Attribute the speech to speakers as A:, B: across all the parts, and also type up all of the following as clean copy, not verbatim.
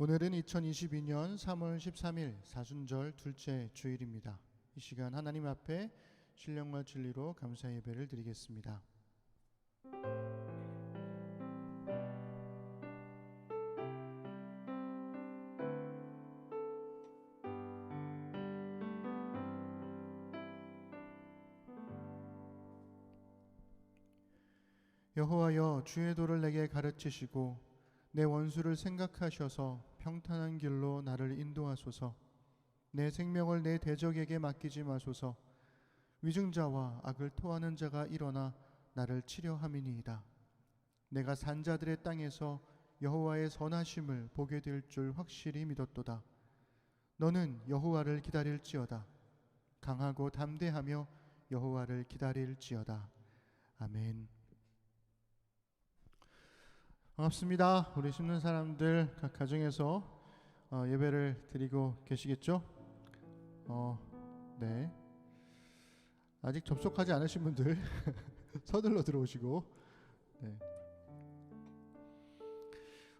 A: 오늘은 2022년 3월 13일 사순절 둘째 주일입니다. 이 시간 하나님 앞에 신령과 진리로 감사 예배를 드리겠습니다. 여호와여, 주의 도를 내게 가르치시고 내 원수를 생각하셔서 평탄한 길로 나를 인도하소서. 내 생명을 내 대적에게 맡기지 마소서. 위증자와 악을 토하는 자가 일어나 나를 치려 함이니이다. 내가 산자들의 땅에서 여호와의 선하심을 보게 될 줄 확실히 믿었도다. 너는 여호와를 기다릴지어다. 강하고 담대하며 여호와를 기다릴지어다. 아멘. 반갑습니다. 우리 심는 사람들 각 가정에서 예배를 드리고 계시겠죠? 네. 아직 접속하지 않으신 분들 서둘러 들어오시고, 네.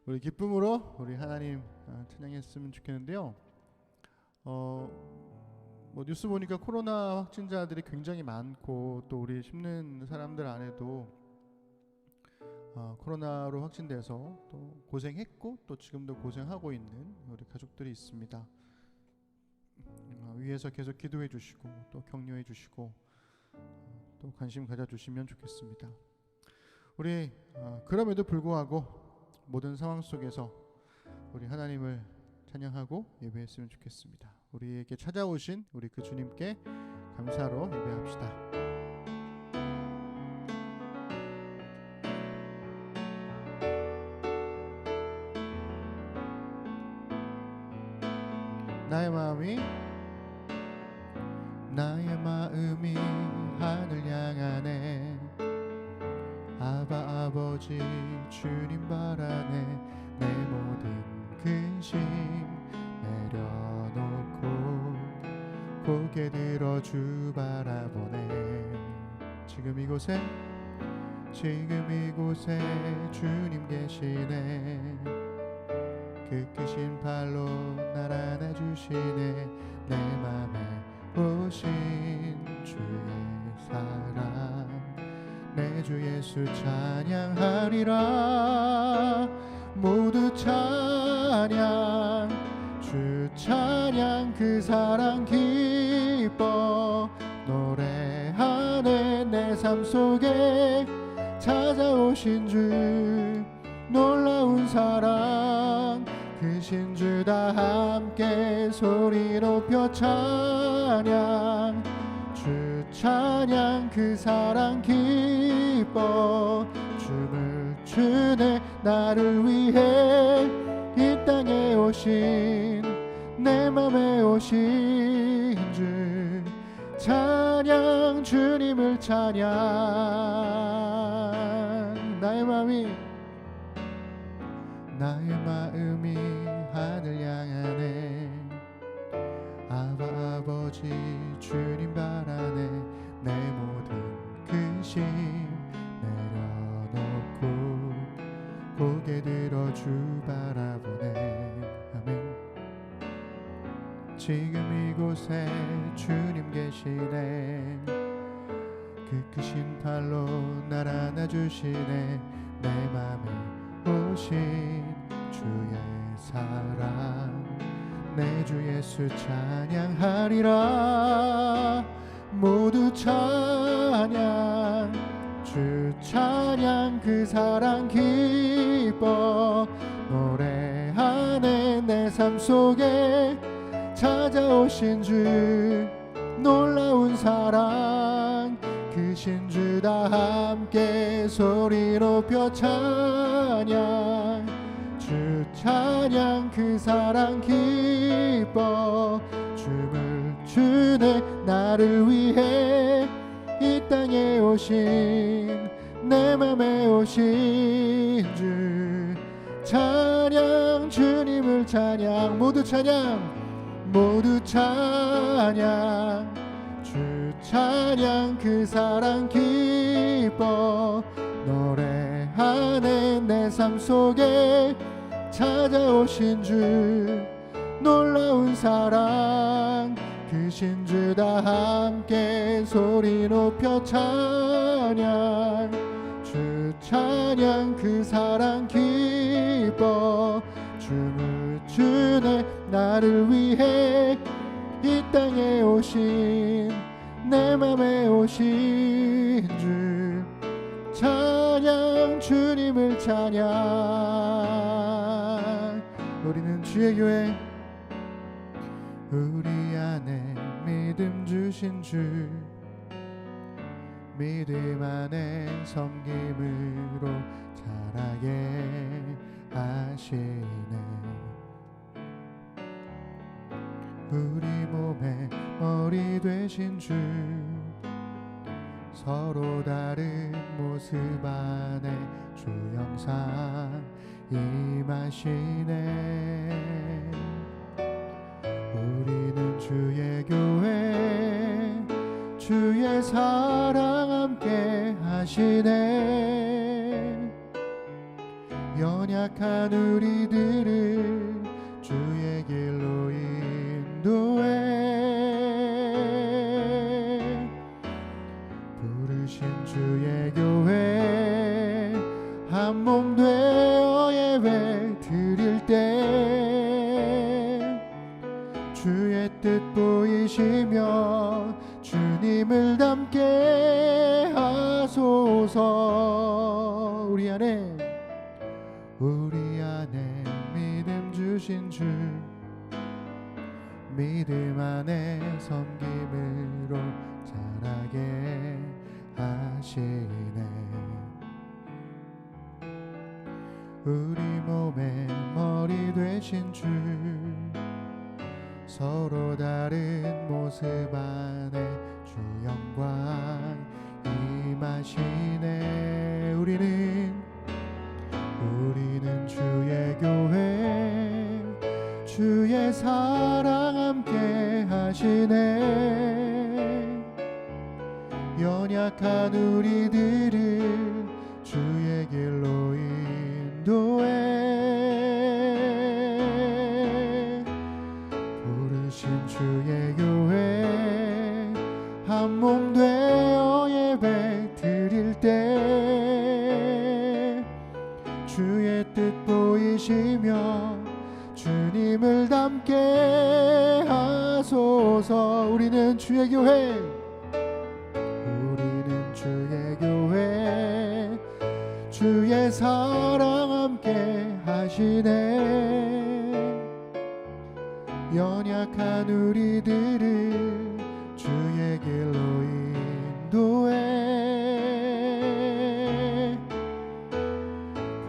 A: 우리 기쁨으로 우리 하나님 찬양했으면 좋겠는데요. 뉴스 보니까 코로나 확진자들이 굉장히 많고, 또 우리 심는 사람들 안에도 코로나로 확진돼서 또 고생했고 또 지금도 고생하고 있는 우리 가족들이 있습니다. 위에서 계속 기도해 주시고 또 격려해 주시고 또 관심 가져주시면 좋겠습니다. 우리 그럼에도 불구하고 모든 상황 속에서 우리 하나님을 찬양하고 예배했으면 좋겠습니다. 우리에게 찾아오신 우리 그 주님께 감사로 예배합시다. 나의 마음이 하늘 향하네. 아버지 주님 바라네. 내 모든 근심 내려놓고 고개 들어 주 바라보네. 지금 이곳에 주님 계시네. 그 크신 팔로 날 안아주시네. 내 맘에 오신 주의 사랑 내 주 예수 찬양하리라. 모두 찬양 주 찬양. 그 사랑 기뻐 노래하네. 내 삶 속에 찾아오신 주 놀라운 사랑 크신 주 다 함께 소리 높여 찬양. 주 찬양. 그 사랑 기뻐 춤을 추네. 나를 위해 이 땅에 오신 내 맘에 오신 주 찬양. 주님을 찬양. 나의 마음이 하늘 향하네. 아버지 주님 바라네. 내 모든 근심 내려놓고 고개 들어 주 바라보네. 아멘. 지금 이곳에 주님 계시네. 그 크신 팔로 날 안아주시네. 내 맘에 오신 주의 사랑 내 주 예수 찬양하리라. 모두 찬양 주 찬양. 그 사랑 기뻐 노래하네. 내 삶 속에 찾아오신 주 놀라운 사랑 크신 주 다 함께 소리 높여 찬양. 주 찬양. 그 사랑 기뻐 춤을 추네. 나를 위해 이 땅에 오신 내 맘에 오신 주 찬양. 주님을 찬양. 모두 찬양. 모두 찬양. 주 찬양. 그 사랑 기뻐 노래하네. 내 삶 속에 찾아오신 주 놀라운 사랑 크신 주 다 함께 소리 높여 찬양 주 찬양 그 사랑 기뻐 춤을 추네 나를 위해 이 땅에 오신 내 맘에 오신 주 찬양 주님을 찬양 우리는 주의 교회 우리 안에 믿음 주신 주 믿음 안에 섬김으로 자라게 하시네 우리 몸의 머리 되신 주 서로 다른 모습 안에 주 영상 임하시네 우리는 주의 교회 주의 사랑 함께 하시네 연약한 우리들을 주의 길로 인도해 부르신 주의 교회 한 몸 되어 예배 드릴 때 주의 뜻 보이시며 주님을 닮게 하소서 우리 안에 믿음 주신 주 믿음 안에 섬김으로 자라게 하시네 우리 몸의 머리 되신 주 서로 다른 모습 안에 주 영광 임하시네 우리는 주의 교회 주의 사랑 함께 하시네 연약한 우리들을 주의 길로 인도해 부르신 주의 교회 한 몸 되어 예배 드릴 때 주의 뜻 보이시며 주님을 닮게 하소서 우리는 주의 교회 주의 사랑 함께 하시네 연약한 우리들을 주의 길로 인도해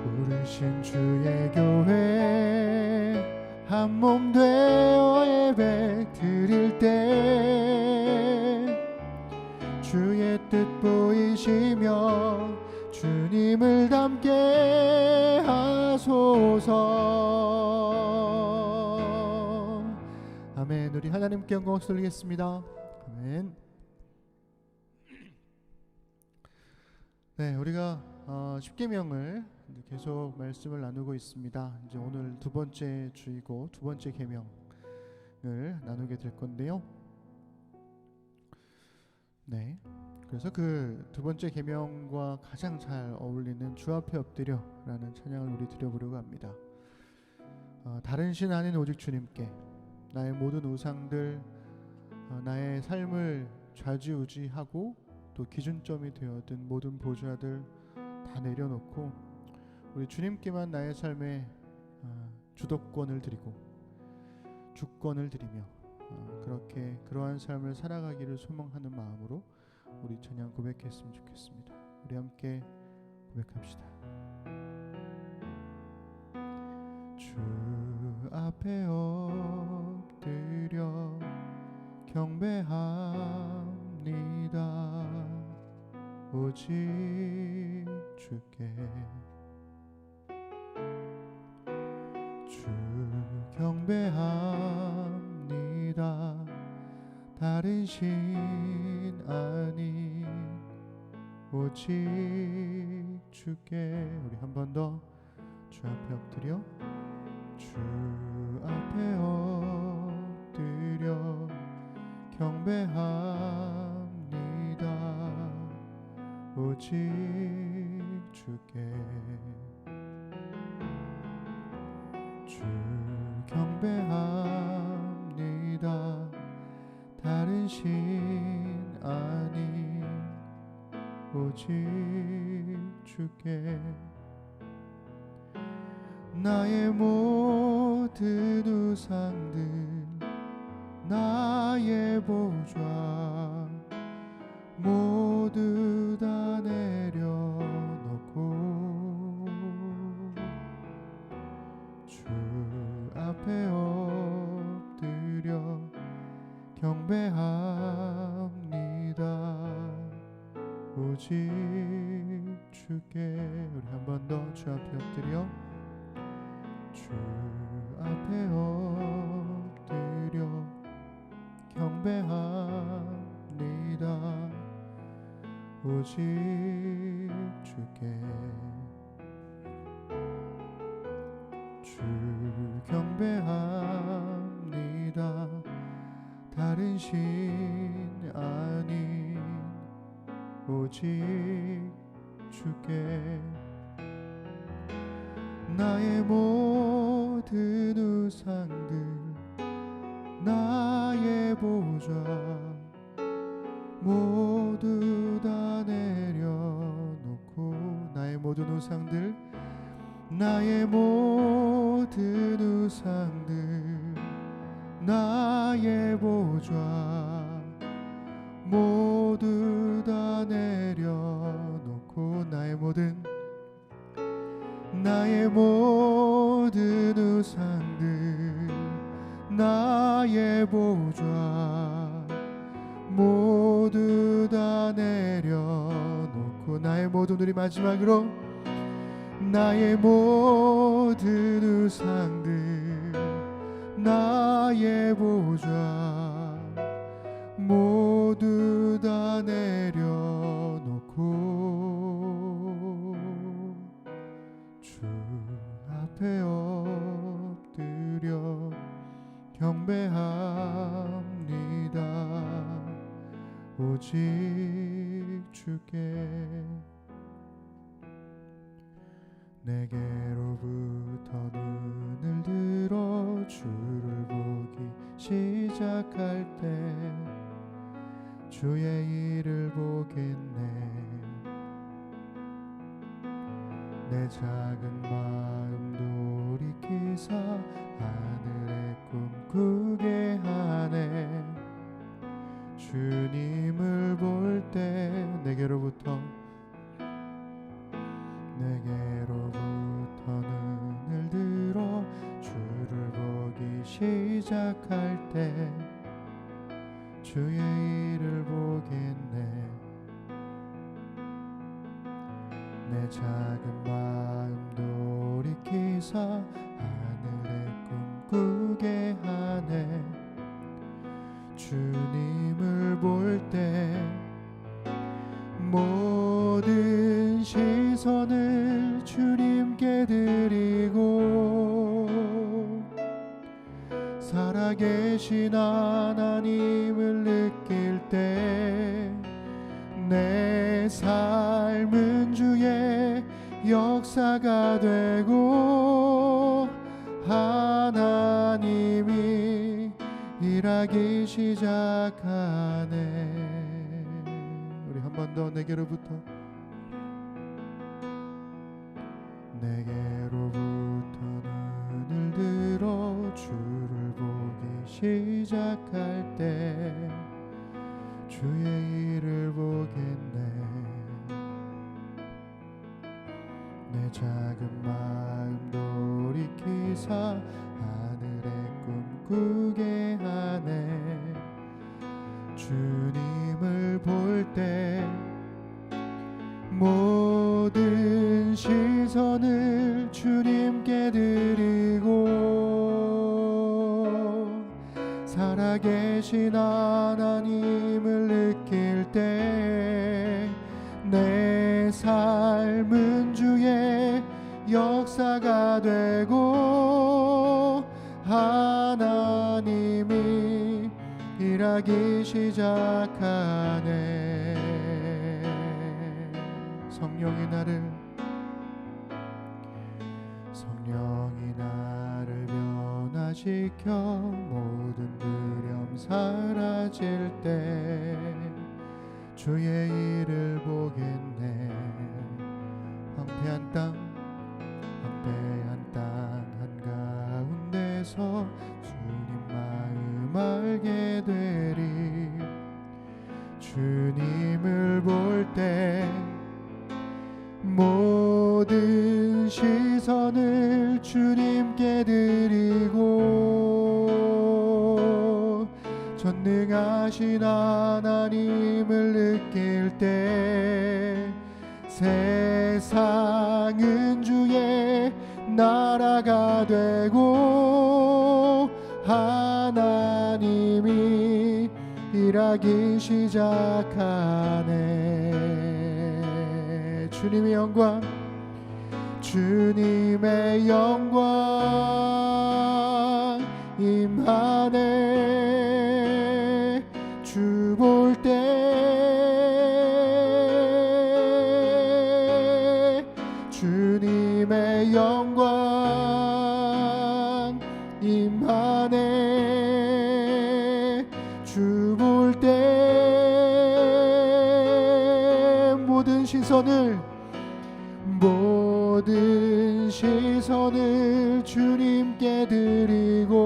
A: 부르신 주의 교회 한 몸 되어 예배 드릴 때 주의 뜻 보이시며 주님을 닮게 하소서 아멘 우리 하나님께 영광 돌리겠습니다 아멘 네 우리가 십계명을 계속 말씀을 나누고 있습니다 이제 오늘 두 번째 주이고 두 번째 계명을 나누게 될 건데요 네 그래서 그 두 번째 계명과 가장 잘 어울리는 주 앞에 엎드려라는 찬양을 우리 드려보려고 합니다. 다른 신 아닌 오직 주님께 나의 모든 우상들 나의 삶을 좌지우지하고 또 기준점이 되어든 모든 보좌들 다 내려놓고 우리 주님께만 나의 삶에 주도권을 드리고 주권을 드리며 그렇게 그러한 삶을 살아가기를 소망하는 마음으로 우리 찬양 고백했으면 좋겠습니다. 우리 함께 고백합시다. 주 앞에 엎드려 경배합니다. 오직 주께 주 경배합니다. 다른 신 아닌 오직 주께 우리 한 번 더 주 앞에 엎드려 주 앞에 엎드려 경배합니다. 오직 주께 주 경배합니다. 다른 신 아닌 오직 주께 나의 모든 우상들 나의 보좌 모두 다 내려놓고 주 앞에 엎드려 경배합니다. 오직 주께 우리 한 번 더 주 앞에 엎드려 주 앞에 엎드려 경배합니다. 오직 주께 주 경배합니다. 다른 신 아닌 오직 주께 나의 모든 우상들 나의 보좌 모두 다 내려놓고 나의 모든 우상들 나의 모든 우상들 나의 보좌 모두 다 내려놓고 나의 모든 우상들 나의 보좌 모두 다 내려놓고 나의 모든 우리 마지막으로 나의 모든 우상들 나의 보좌 모두 다 내려놓고 주 앞에 엎드려 경배합니다. 오직 주께 내게로부터 눈을 들어 주를 보기 시작할 때 주의 일을 보겠네. 내 작은 마음 돌이키사 하늘의 꿈 꾸게 하네. 주님을 볼 때 내게로부터 눈을 들어 주를 보기 시작할 때 주의 일을 보겠네. 내 작은 마음 돌이키사 하늘의 꿈 꾸게 하네. 주님을 볼 때 모든 시선을 주님께 드리고 살아계신 하나님을 느낄 때 내 삶은 주의 역사가 되고 하나님이 일하기 시작하네. 우리 한 번 더 내게로부터 눈을 들어 주를 보기 시작할 때 주의 일을 보겠네. 내 작은 마음 돌이키사 하늘의 꿈 꾸게 하네. 주님을 볼 때 모든 시선을 주님께 드리고 살아계신 하나님을 느낄 때 내 삶은 주의 역사 역사가 되고 하나님이 일하기 시작하네. 성령이 나를 변화시켜 모든 두려움 사라질 때 주의 일을 보겠네. 황폐한 땅 한가운데서 주님 마음 알게 되리. 주님을 볼 때 모든 시선을 주님께 드리고 전능하신 하나님을 느낄 때 세상은 주의 나라가 되고 하나님이 일하기 시작하네. 주님의 영광 임하네. 주 볼 때 주님의 영광 임하네. 주 볼 때 모든 시선을 주님께 드리고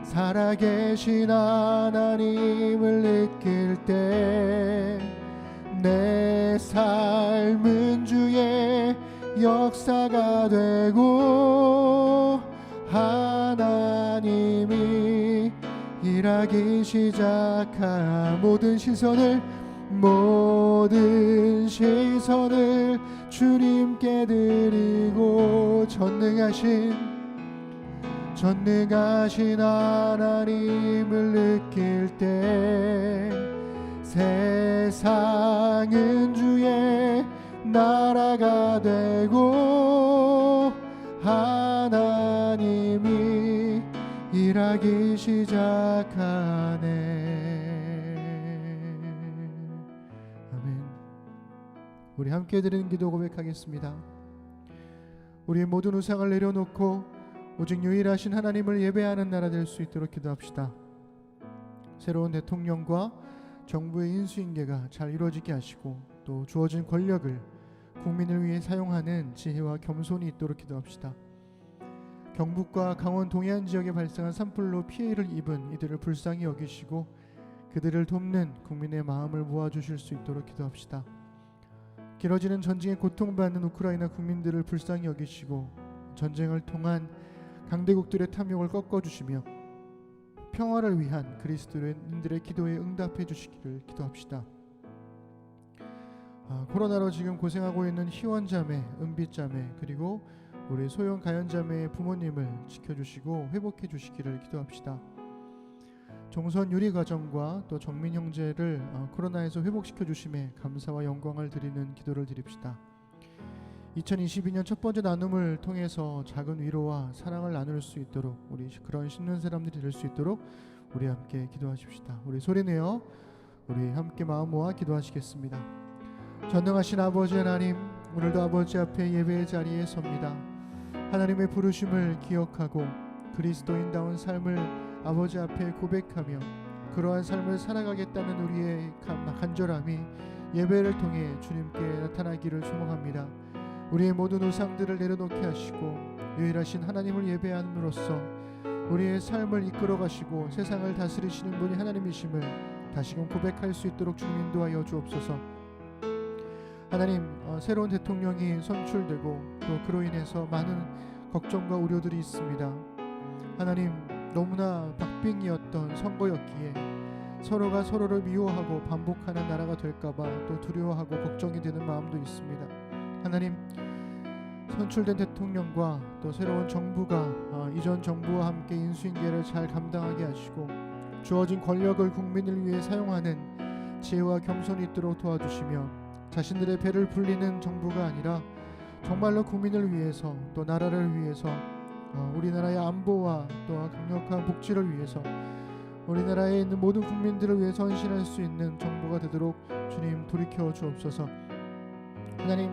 A: 살아계신 하나님을 느낄 때 내 삶은 주의 역사가 되고 하나님이 일하기 시작한 모든 시선을 주님께 드리고 전능하신 하나님을 느낄 때 세상은 주의 나라가 되고 하나님이 일하기 시작하네. 아멘. 우리 함께 드리는 기도 고백하겠습니다. 우리의 모든 우상을 내려놓고 오직 유일하신 하나님을 예배하는 나라 될 수 있도록 기도합시다. 새로운 대통령과 정부의 인수인계가 잘 이루어지게 하시고 또 주어진 권력을 국민을 위해 사용하는 지혜와 겸손이 있도록 기도합시다. 경북과 강원 동해안 지역에 발생한 산불로 피해를 입은 이들을 불쌍히 여기시고 그들을 돕는 국민의 마음을 모아주실 수 있도록 기도합시다. 길어지는 전쟁에 고통받는 우크라이나 국민들을 불쌍히 여기시고 전쟁을 통한 강대국들의 탐욕을 꺾어주시며 평화를 위한 그리스도인들의 기도에 응답해 주시기를 기도합시다. 코로나로 지금 고생하고 있는 희원자매, 은빛자매 그리고 우리 소형 가연자매의 부모님을 지켜주시고 회복해 주시기를 기도합시다. 종선 유리 가정과 또 정민 형제를 코로나에서 회복시켜 주심에 감사와 영광을 드리는 기도를 드립시다. 2022년 첫 번째 나눔을 통해서 작은 위로와 사랑을 나눌 수 있도록 우리 그런 신는 사람들이 될 수 있도록 우리 함께 기도하십시다. 우리 소리내어 우리 함께 마음 모아 기도하시겠습니다. 전능하신 아버지 하나님, 오늘도 아버지 앞에 예배의 자리에 섭니다. 하나님의 부르심을 기억하고 그리스도인다운 삶을 아버지 앞에 고백하며 그러한 삶을 살아가겠다는 우리의 간절함이 예배를 통해 주님께 나타나기를 소망합니다. 우리의 모든 우상들을 내려놓게 하시고 유일하신 하나님을 예배함으로써 우리의 삶을 이끌어 가시고 세상을 다스리시는 분이 하나님이심을 다시금 고백할 수 있도록 주님 인도하여 주옵소서. 하나님, 새로운 대통령이 선출되고 또 그로 인해서 많은 걱정과 우려들이 있습니다. 하나님, 너무나 박빙이었던 선거였기에 서로가 서로를 미워하고 반복하는 나라가 될까봐 또 두려워하고 걱정이 되는 마음도 있습니다. 하나님, 선출된 대통령과 또 새로운 정부가 이전 정부와 함께 인수인계를 잘 감당하게 하시고 주어진 권력을 국민을 위해 사용하는 지혜와 겸손이 있도록 도와주시며 자신들의 배를 불리는 정부가 아니라 정말로 국민을 위해서 또 나라를 위해서 우리나라의 안보와 또 강력한 복지를 위해서 우리나라에 있는 모든 국민들을 위해서 헌신할 수 있는 정부가 되도록 주님 돌이켜 주옵소서. 하나님,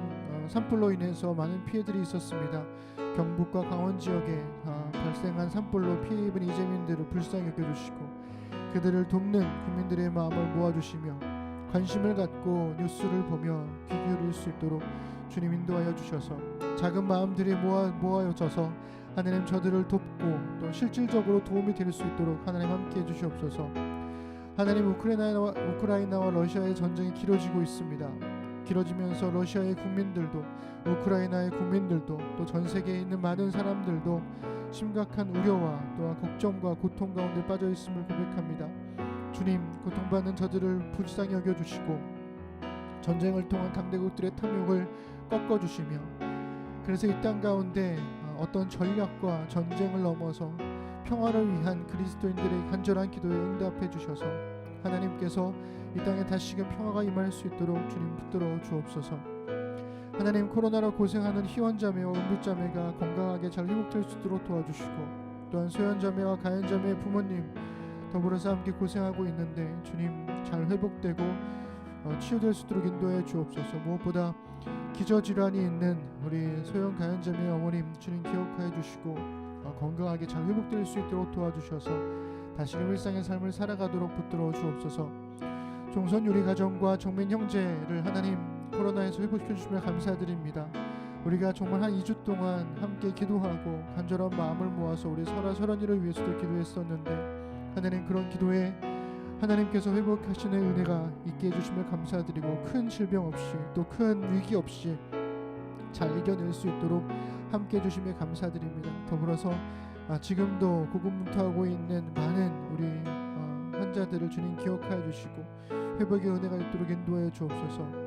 A: 산불로 인해서 많은 피해들이 있었습니다. 경북과 강원 지역에 발생한 산불로 피해 입은 이재민들을 불쌍히 여겨주시고 그들을 돕는 국민들의 마음을 모아주시며 관심을 갖고 뉴스를 보며 귀 기울일 수 있도록 주님 인도하여 주셔서 작은 마음들이 모아져서 하나님 저들을 돕고 또 실질적으로 도움이 될 수 있도록 하나님 함께해 주시옵소서. 하나님, 우크라이나와 러시아의 전쟁이 길어지고 있습니다. 길어지면서 러시아의 국민들도 우크라이나의 국민들도 또 전 세계에 있는 많은 사람들도 심각한 우려와 또한 걱정과 고통 가운데 빠져 있음을 고백합니다. 주님, 고통받는 저들을 불쌍히 여겨주시고 전쟁을 통한 당대국들의 탐욕을 꺾어주시며 그래서 이 땅 가운데 어떤 전략과 전쟁을 넘어서 평화를 위한 그리스도인들의 간절한 기도에 응답해 주셔서 하나님께서 이 땅에 다시금 평화가 임할 수 있도록 주님 붙들어 주옵소서. 하나님, 코로나로 고생하는 희원자매와 은빛자매가 건강하게 잘 회복될 수 있도록 도와주시고 또한 소현자매와 가현자매의 부모님 더불어서 함께 고생하고 있는데 주님 잘 회복되고 치유될 수 있도록 인도해 주옵소서. 무엇보다 기저질환이 있는 우리 소형 가현자매 어머님 주님 기억하여 주시고 건강하게 잘 회복될 수 있도록 도와주셔서 다시금 일상의 삶을 살아가도록 붙들어 주옵소서. 종선 우리 가정과 정민 형제를 하나님 코로나에서 회복시켜 주시며 감사드립니다. 우리가 정말 한 2주 동안 함께 기도하고 간절한 마음을 모아서 우리 설아설언이를 위해서도 기도했었는데 하나님 그런 기도에 하나님께서 회복하시는 은혜가 있게 해주시며 감사드리고 큰 질병 없이 또 큰 위기 없이 잘 이겨낼 수 있도록 함께 해주시며 감사드립니다. 더불어서 지금도 고군분투하고 있는 많은 우리 환자들을 주님 기억하여 주시고 회복의 은혜가 있도록 인도해 주옵소서.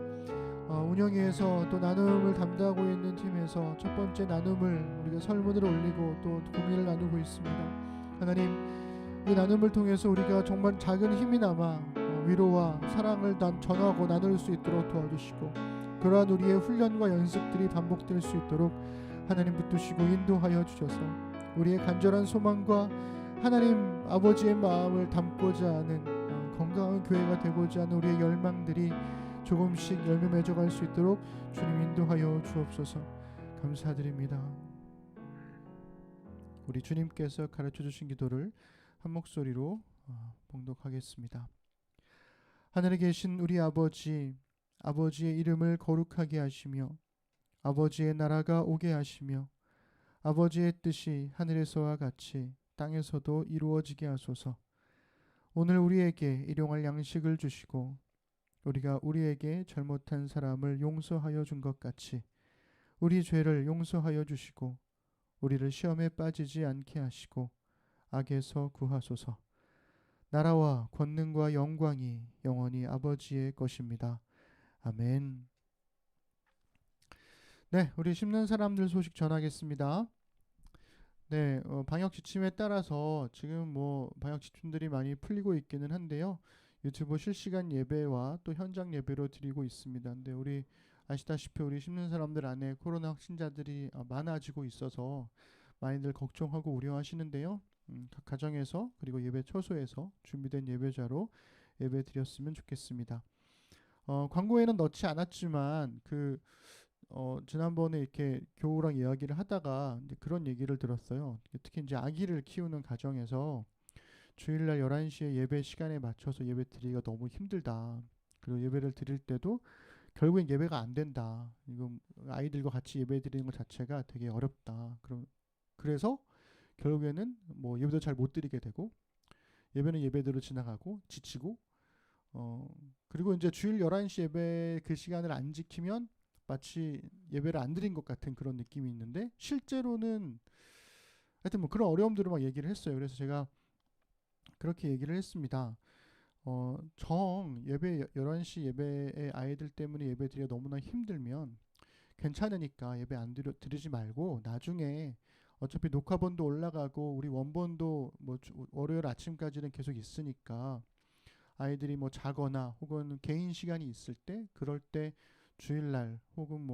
A: 운영위에서 또 나눔을 담당하고 있는 팀에서 첫 번째 나눔을 우리가 설문을 올리고 또 고민을 나누고 있습니다. 하나님, 이 나눔을 통해서 우리가 정말 작은 힘이나마 위로와 사랑을 전하고 나눌 수 있도록 도와주시고 그러한 우리의 훈련과 연습들이 반복될 수 있도록 하나님 붙드시고 인도하여 주셔서 우리의 간절한 소망과 하나님 아버지의 마음을 담고자 하는 건강한 교회가 되고자 하는 우리의 열망들이 조금씩 열매 맺어갈 수 있도록 주님 인도하여 주옵소서. 감사드립니다. 우리 주님께서 가르쳐 주신 기도를 한 목소리로 봉독하겠습니다. 하늘에 계신 우리 아버지, 아버지의 이름을 거룩하게 하시며 아버지의 나라가 오게 하시며 아버지의 뜻이 하늘에서와 같이 땅에서도 이루어지게 하소서. 오늘 우리에게 일용할 양식을 주시고 우리가 우리에게 잘못한 사람을 용서하여 준 것 같이 우리 죄를 용서하여 주시고 우리를 시험에 빠지지 않게 하시고 악에서 구하소서. 나라와 권능과 영광이 영원히 아버지의 것입니다. 아멘. 네, 우리 심는 사람들 소식 전하겠습니다. 네, 방역 지침에 따라서 지금 방역 지침들이 많이 풀리고 있기는 한데요. 유튜브 실시간 예배와 또 현장 예배로 드리고 있습니다. 근데 우리 아시다시피 우리 심는 사람들 안에 코로나 확진자들이 많아지고 있어서 많이들 걱정하고 우려하시는데요. 각 가정에서 그리고 예배 처소에서 준비된 예배자로 예배 드렸으면 좋겠습니다. 광고에는 넣지 않았지만 지난번에 이렇게 교우랑 이야기를 하다가 이제 그런 얘기를 들었어요. 특히 이제 아기를 키우는 가정에서 주일날 11시에 예배 시간에 맞춰서 예배 드리기가 너무 힘들다. 그리고 예배를 드릴 때도 결국엔 예배가 안 된다. 이거 아이들과 같이 예배 드리는 것 자체가 되게 어렵다. 그래서 결국에는 예배도 잘 못 드리게 되고 예배는 예배대로 지나가고 지치고 그리고 이제 주일 11시 예배 그 시간을 안 지키면 마치 예배를 안 드린 것 같은 그런 느낌이 있는데 실제로는 하여튼 그런 어려움들을 막 얘기를 했어요. 그래서 제가 그렇게 얘기를 했습니다. 예배 11시 예배에 아이들 때문에 예배 드리기가 너무나 힘들면 괜찮으니까 예배 안 드리지 말고 나중에 어차피 녹화본도 올라가고 우리 원본도 월요일 아침까지는 계속 있으니까 아이들이 자거나 혹은 개인 시간이 있을 때 그럴 때 주일날 혹은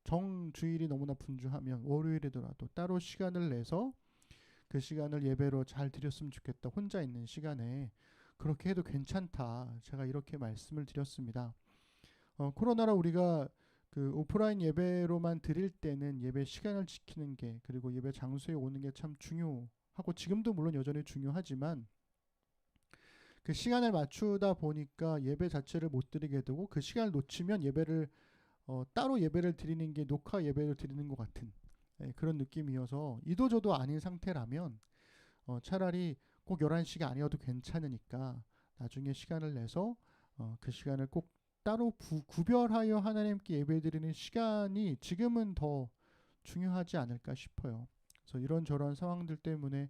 A: 정주일이 너무나 분주하면 월요일이더라도 따로 시간을 내서 그 시간을 예배로 잘 드렸으면 좋겠다. 혼자 있는 시간에 그렇게 해도 괜찮다. 제가 이렇게 말씀을 드렸습니다. 코로나로 우리가 그 오프라인 예배로만 드릴 때는 예배 시간을 지키는 게, 그리고 예배 장소에 오는 게 참 중요하고, 지금도 물론 여전히 중요하지만 그 시간을 맞추다 보니까 예배 자체를 못 드리게 되고, 그 시간을 놓치면 예배를 따로 예배를 드리는 게 녹화 예배를 드리는 것 같은 그런 느낌이어서, 이도저도 아닌 상태라면 차라리 꼭 11시가 아니어도 괜찮으니까 나중에 시간을 내서 그 시간을 꼭 따로 구별하여 하나님께 예배드리는 시간이 지금은 더 중요하지 않을까 싶어요. 그래서 이런저런 상황들 때문에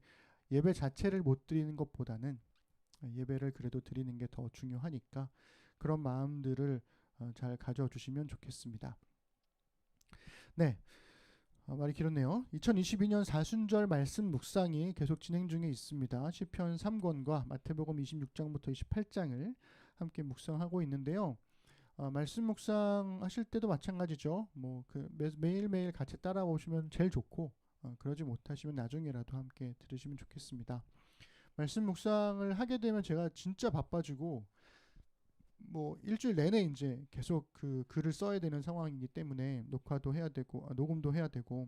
A: 예배 자체를 못 드리는 것보다는 예배를 그래도 드리는 게 더 중요하니까 그런 마음들을 잘 가져주시면 좋겠습니다. 네, 말이 길었네요. 2022년 사순절 말씀 묵상이 계속 진행 중에 있습니다. 시편 3권과 마태복음 26장부터 28장을 함께 묵상하고 있는데요. 말씀 묵상 하실 때도 마찬가지죠. 매일매일 같이 따라오시면 제일 좋고, 그러지 못하시면 나중에라도 함께 들으시면 좋겠습니다. 말씀 묵상을 하게 되면 제가 진짜 바빠지고, 일주일 내내 이제 계속 그 글을 써야 되는 상황이기 때문에 녹화도 해야 되고 녹음도 해야 되고,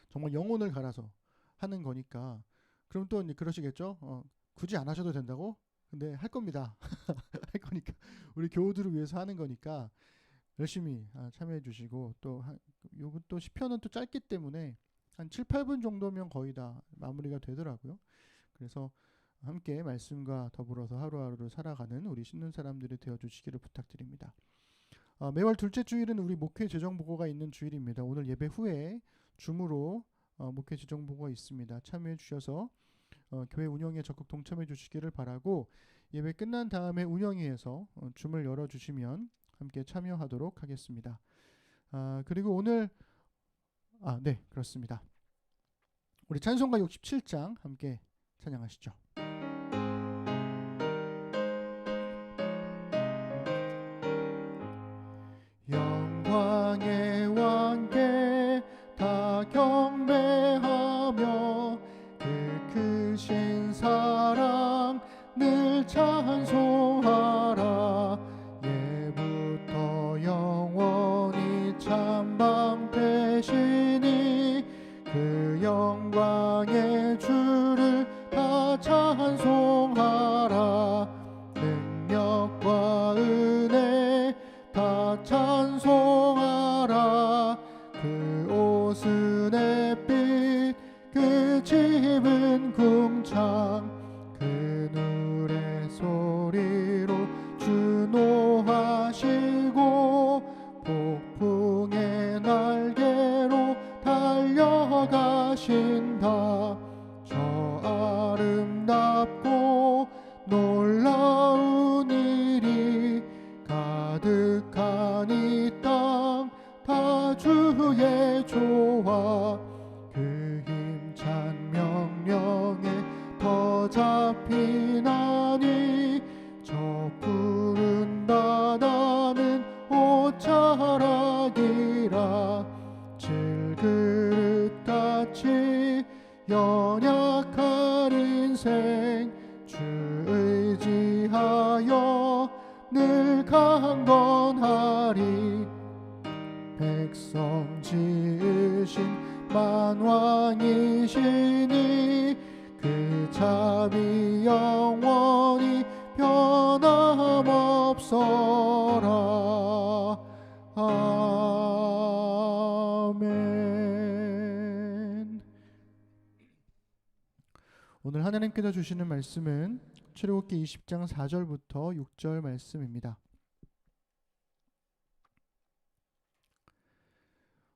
A: 정말 영혼을 갈아서 하는 거니까. 그럼 또 이제 그러시겠죠. 굳이 안 하셔도 된다고? 근데 할 겁니다. 할 거니까, 우리 교우들을 위해서 하는 거니까 열심히 참여해 주시고, 요번 또 시편은 또 짧기 때문에 한 7, 8분 정도면 거의 다 마무리가 되더라고요. 그래서 함께 말씀과 더불어서 하루하루를 살아가는 우리 신는 사람들이 되어주시기를 부탁드립니다. 매월 둘째 주일은 우리 목회 재정 보고가 있는 주일입니다. 오늘 예배 후에 줌으로 목회 재정 보고가 있습니다. 참여해 주셔서 교회 운영에 적극 동참해 주시기를 바라고, 예배 끝난 다음에 운영위에서 줌을 열어주시면 함께 참여하도록 하겠습니다. 그리고 오늘 네, 그렇습니다. 우리 찬송가 67장 함께 찬양하시죠. 영광의 왕께 다 경배하며 그 크신 사랑 늘 찬송하라. 예부터 영원히 참방되시니 그 영광의 주를 다 찬송하라. 능력과 은혜 다 찬송하라. 그 옷은 햇빛, 그 집은 궁창, 그 노래 소리로 주노하시고 폭풍의 날개로 달려가신다. 저 아름답고 놀라운 일이 가득한 이 땅 다 주의 조화. 그 힘찬 명령에 더 잡히나니 저 푸른 바다는 옷자락이라. 질그릇같이 연약한 인생 주 의지하여 늘 강건하리. 백성 지으신 만왕이시니 그 자비 영원히 변함없어라. 아멘. 오늘 하나님께서 주시는 말씀은 출애굽기 20장 4절부터 6절 말씀입니다.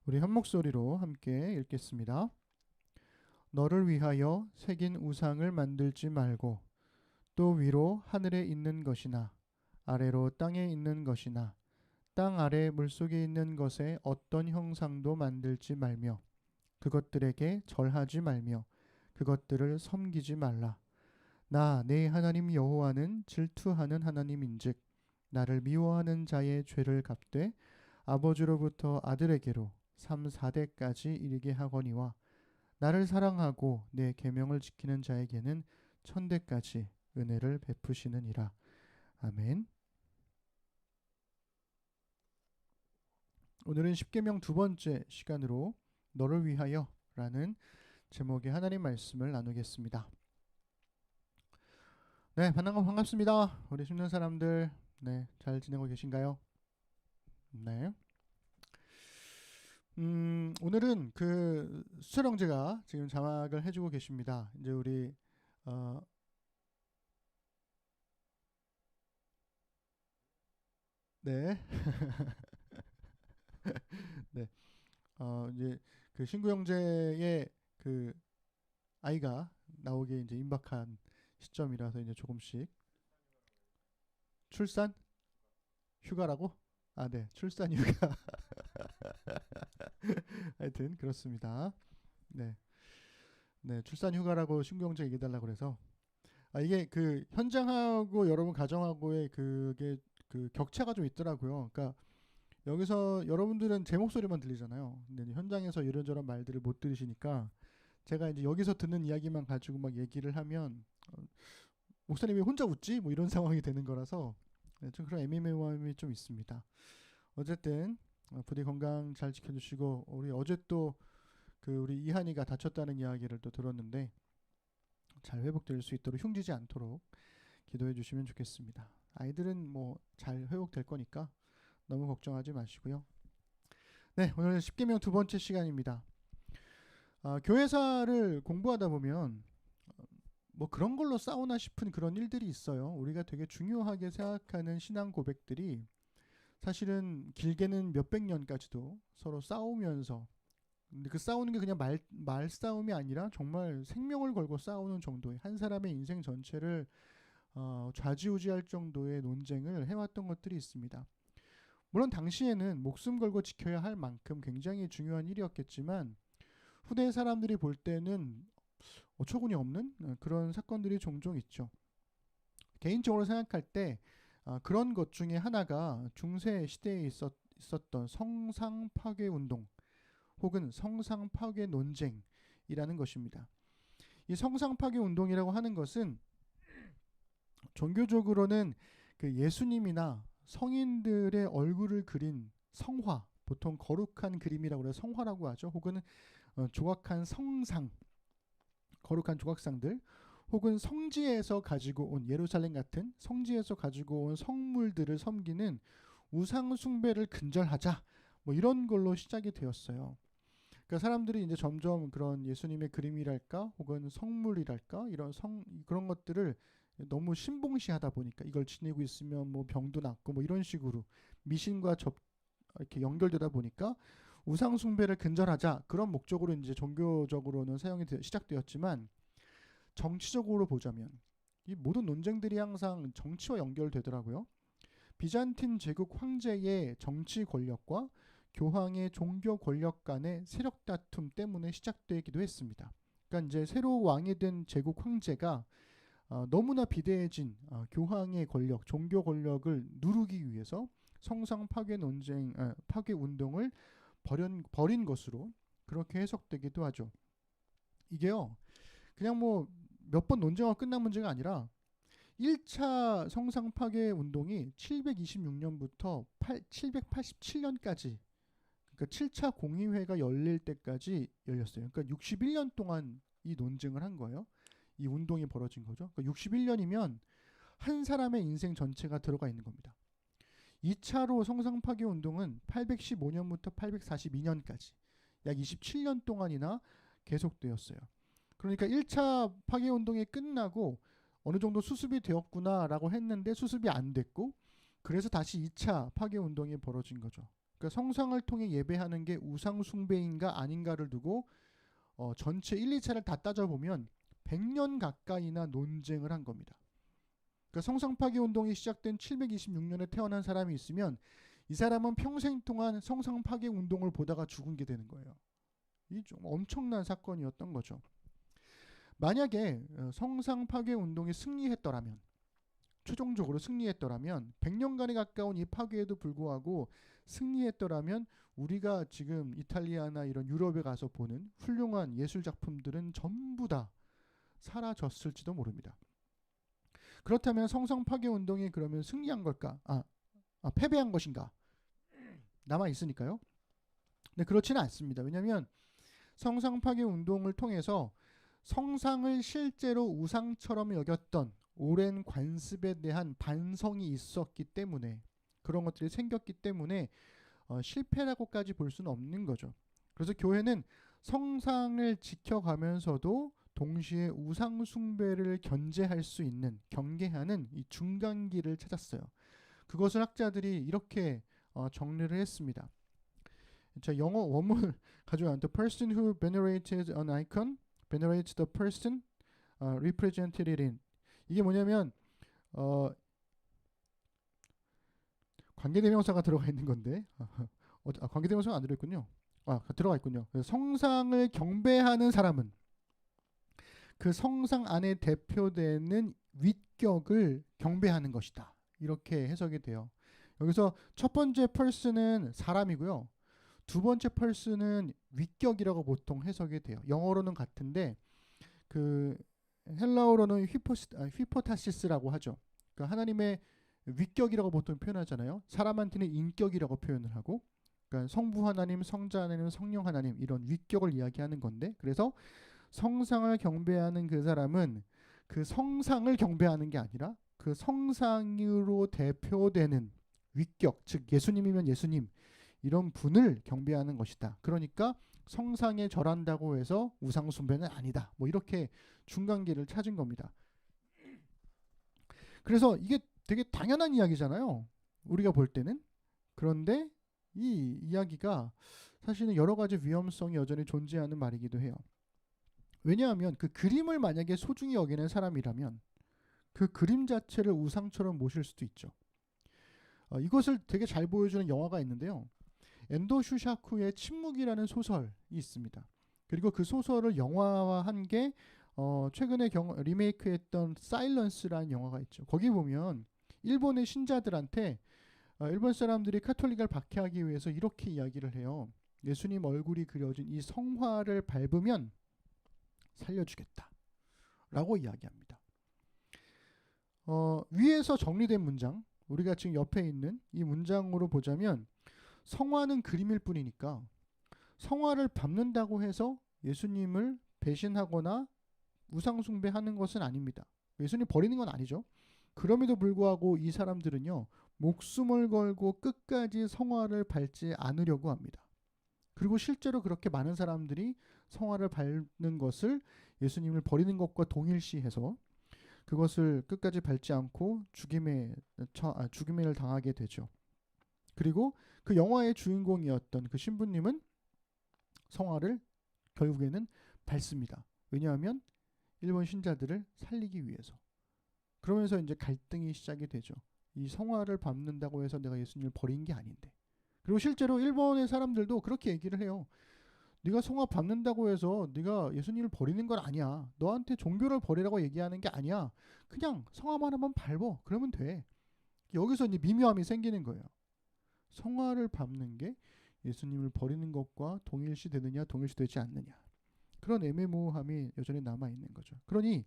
A: 우리 한 목소리로 함께 읽겠습니다. 너를 위하여 새긴 우상을 만들지 말고 또 위로 하늘에 있는 것이나 아래로 땅에 있는 것이나 땅 아래 물속에 있는 것에 어떤 형상도 만들지 말며 그것들에게 절하지 말며 그것들을 섬기지 말라. 나 내 하나님 여호와는 질투하는 하나님인즉 나를 미워하는 자의 죄를 갚되 아버지로부터 아들에게로 3, 4대까지 이르게 하거니와 나를 사랑하고 내 계명을 지키는 자에게는 1000대까지 은혜를 베푸시느니라. 아멘. 오늘은 십계명 두 번째 시간으로 너를 위하여 라는 제목의 하나님 말씀을 나누겠습니다. 네, 반갑습니다. 우리 심는 사람들, 네, 잘 지내고 계신가요? 네. 오늘은 그 수철 형제가 지금 자막을 해주고 계십니다. 이제 우리 네, 네, 이제 그 신구 형제의 그 아이가 나오기에 이제 임박한 시점이라서 이제 조금씩 출산 휴가라고? 아, 네, 출산 휴가. 하여튼 그렇습니다. 네, 네, 출산 휴가라고 신구 형제 얘기해 달라고 그래서 이게 그 현장하고 여러분 가정하고의 그게 그 격차가 좀 있더라고요. 그러니까 여기서 여러분들은 제 목소리만 들리잖아요. 근데 이제 현장에서 이런저런 말들을 못 들으시니까 제가 이제 여기서 듣는 이야기만 가지고 막 얘기를 하면 목사님이 혼자 웃지? 뭐 이런 상황이 되는 거라서 좀 그런 애매모호함이 좀 있습니다. 어쨌든 부디 건강 잘 지켜주시고 우리 어제 또 그 우리 이한이가 다쳤다는 이야기를 또 들었는데 잘 회복될 수 있도록 흉지지 않도록 기도해 주시면 좋겠습니다. 아이들은 뭐 잘 회복될 거니까 너무 걱정하지 마시고요. 네, 오늘 십계명 두 번째 시간입니다. 교회사를 공부하다 보면 뭐 그런 걸로 싸우나 싶은 그런 일들이 있어요. 우리가 되게 중요하게 생각하는 신앙 고백들이 사실은 길게는 몇백 년까지도 서로 싸우면서, 근데 그 싸우는 게 그냥 말 싸움이 아니라 정말 생명을 걸고 싸우는 정도의 한 사람의 인생 전체를 좌지우지할 정도의 논쟁을 해왔던 것들이 있습니다. 물론 당시에는 목숨 걸고 지켜야 할 만큼 굉장히 중요한 일이었겠지만 후대 사람들이 볼 때는 어처구니 없는 그런 사건들이 종종 있죠. 개인적으로 생각할 때 그런 것 중에 하나가 중세 시대에 있었던 성상 파괴 운동 혹은 성상 파괴 논쟁이라는 것입니다. 이 성상 파괴 운동이라고 하는 것은 종교적으로는 그 예수님이나 성인들의 얼굴을 그린 성화, 보통 거룩한 그림이라고 해서 성화라고 하죠. 혹은 조각한 성상, 거룩한 조각상들, 혹은 성지에서 가지고 온 예루살렘 같은 성지에서 가지고 온 성물들을 섬기는 우상 숭배를 근절하자, 뭐 이런 걸로 시작이 되었어요. 그러니까 사람들이 이제 점점 그런 예수님의 그림이랄까, 혹은 성물이랄까, 그런 것들을 너무 신봉시하다 보니까 이걸 지니고 있으면 뭐 병도 낫고 뭐 이런 식으로 미신과 이렇게 연결되다 보니까 우상 숭배를 근절하자, 그런 목적으로 이제 종교적으로는 사용이 시작되었지만 정치적으로 보자면 이 모든 논쟁들이 항상 정치와 연결되더라고요. 비잔틴 제국 황제의 정치 권력과 교황의 종교 권력 간의 세력 다툼 때문에 시작되기도 했습니다. 그러니까 이제 새로 왕이 된 제국 황제가 너무나 비대해진 교황의 권력, 종교 권력을 누르기 위해서 성상 파괴 논쟁, 파괴 운동을 벌인 것으로 그렇게 해석되기도 하죠. 이게요, 그냥 뭐 몇 번 논쟁하고 끝난 문제가 아니라 1차 성상 파괴 운동이 726년부터 787년까지, 그러니까 7차 공의회가 열릴 때까지 열렸어요. 그러니까 61년 동안 이 논쟁을 한 거예요. 이 운동이 벌어진 거죠. 그러니까 61년이면 한 사람의 인생 전체가 들어가 있는 겁니다. 2차로 성상 파괴 운동은 815년부터 842년까지 약 27년 동안이나 계속되었어요. 그러니까 1차 파괴 운동이 끝나고 어느 정도 수습이 되었구나라고 했는데 수습이 안 됐고, 그래서 다시 2차 파괴 운동이 벌어진 거죠. 그러니까 성상을 통해 예배하는 게 우상 숭배인가 아닌가를 두고 전체 1, 2차를 다 따져보면 100년 가까이나 논쟁을 한 겁니다. 그러니까 성상 파괴 운동이 시작된 726년에 태어난 사람이 있으면 이 사람은 평생 동안 성상 파괴 운동을 보다가 죽은 게 되는 거예요. 이 좀 엄청난 사건이었던 거죠. 만약에 성상 파괴 운동이 승리했더라면, 최종적으로 승리했더라면 100년간에 가까운 이 파괴에도 불구하고 승리했더라면 우리가 지금 이탈리아나 이런 유럽에 가서 보는 훌륭한 예술 작품들은 전부 다 사라졌을지도 모릅니다. 그렇다면 성상 파괴 운동이 그러면 승리한 걸까? 패배한 것인가? 남아 있으니까요. 근데 그렇지는 않습니다. 왜냐하면 성상 파괴 운동을 통해서 성상을 실제로 우상처럼 여겼던 오랜 관습에 대한 반성이 있었기 때문에, 그런 것들이 생겼기 때문에 실패라고까지 볼 수는 없는 거죠. 그래서 교회는 성상을 지켜가면서도 동시에 우상 숭배를 견제할 수 있는, 경계하는 이 중간기를 찾았어요. 그것을 학자들이 이렇게 정리를 했습니다. 자, 영어 원문을 가져왔는데, The person who venerated an icon venerates the person represented in. 이게 뭐냐면 관계대명사가 들어가 있는 건데 관계대명사가 안 들어있군요. 들어가 있군요. 성상을 경배하는 사람은 그 성상 안에 대표되는 윗격을 경배하는 것이다. 이렇게 해석이 돼요. 여기서 첫 번째 person은 사람이고요. 두 번째 person은 윗격이라고 보통 해석이 돼요. 영어로는 같은데 그 헬라어로는 휘포타시스라고 하죠. 그러니까 하나님의 윗격이라고 보통 표현하잖아요. 사람한테는 인격이라고 표현을 하고, 그러니까 성부 하나님, 성자 하나님, 성령 하나님, 이런 윗격을 이야기하는 건데, 그래서 성상을 경배하는 그 사람은 그 성상을 경배하는 게 아니라 그 성상으로 대표되는 윗격, 즉 예수님이면 예수님, 이런 분을 경배하는 것이다. 그러니까 성상에 절한다고 해서 우상 숭배는 아니다. 뭐 이렇게 중간계를 찾은 겁니다. 그래서 이게 되게 당연한 이야기잖아요. 우리가 볼 때는. 그런데 이 이야기가 사실은 여러 가지 위험성이 여전히 존재하는 말이기도 해요. 왜냐하면 그 그림을 만약에 소중히 여기는 사람이라면 그 그림 자체를 우상처럼 모실 수도 있죠. 이것을 되게 잘 보여주는 영화가 있는데요. 엔도 슈샤쿠의 침묵이라는 소설이 있습니다. 그리고 그 소설을 영화화한 게 최근에 리메이크했던 사일런스라는 영화가 있죠. 거기 보면 일본의 신자들한테 일본 사람들이 카톨릭을 박해하기 위해서 이렇게 이야기를 해요. 예수님 얼굴이 그려진 이 성화를 밟으면 살려주겠다 라고 이야기합니다. 위에서 정리된 문장, 우리가 지금 옆에 있는 이 문장으로 보자면 성화는 그림일 뿐이니까 성화를 밟는다고 해서 예수님을 배신하거나 우상숭배하는 것은 아닙니다. 예수님 버리는 건 아니죠. 그럼에도 불구하고 이 사람들은요, 목숨을 걸고 끝까지 성화를 밟지 않으려고 합니다. 그리고 실제로 그렇게 많은 사람들이 성화를 밟는 것을 예수님을 버리는 것과 동일시해서 그것을 끝까지 밟지 않고 죽임을 당하게 되죠. 그리고 그 영화의 주인공이었던 그 신부님은 성화를 결국에는 밟습니다. 왜냐하면 일본 신자들을 살리기 위해서. 그러면서 이제 갈등이 시작이 되죠. 이 성화를 밟는다고 해서 내가 예수님을 버린 게 아닌데. 그리고 실제로 일본의 사람들도 그렇게 얘기를 해요. 네가 성화 밟는다고 해서 네가 예수님을 버리는 건 아니야. 너한테 종교를 버리라고 얘기하는 게 아니야. 그냥 성화만 한번 밟어. 그러면 돼. 여기서 이제 미묘함이 생기는 거예요. 성화를 밟는 게 예수님을 버리는 것과 동일시 되느냐 동일시 되지 않느냐, 그런 애매모호함이 여전히 남아있는 거죠. 그러니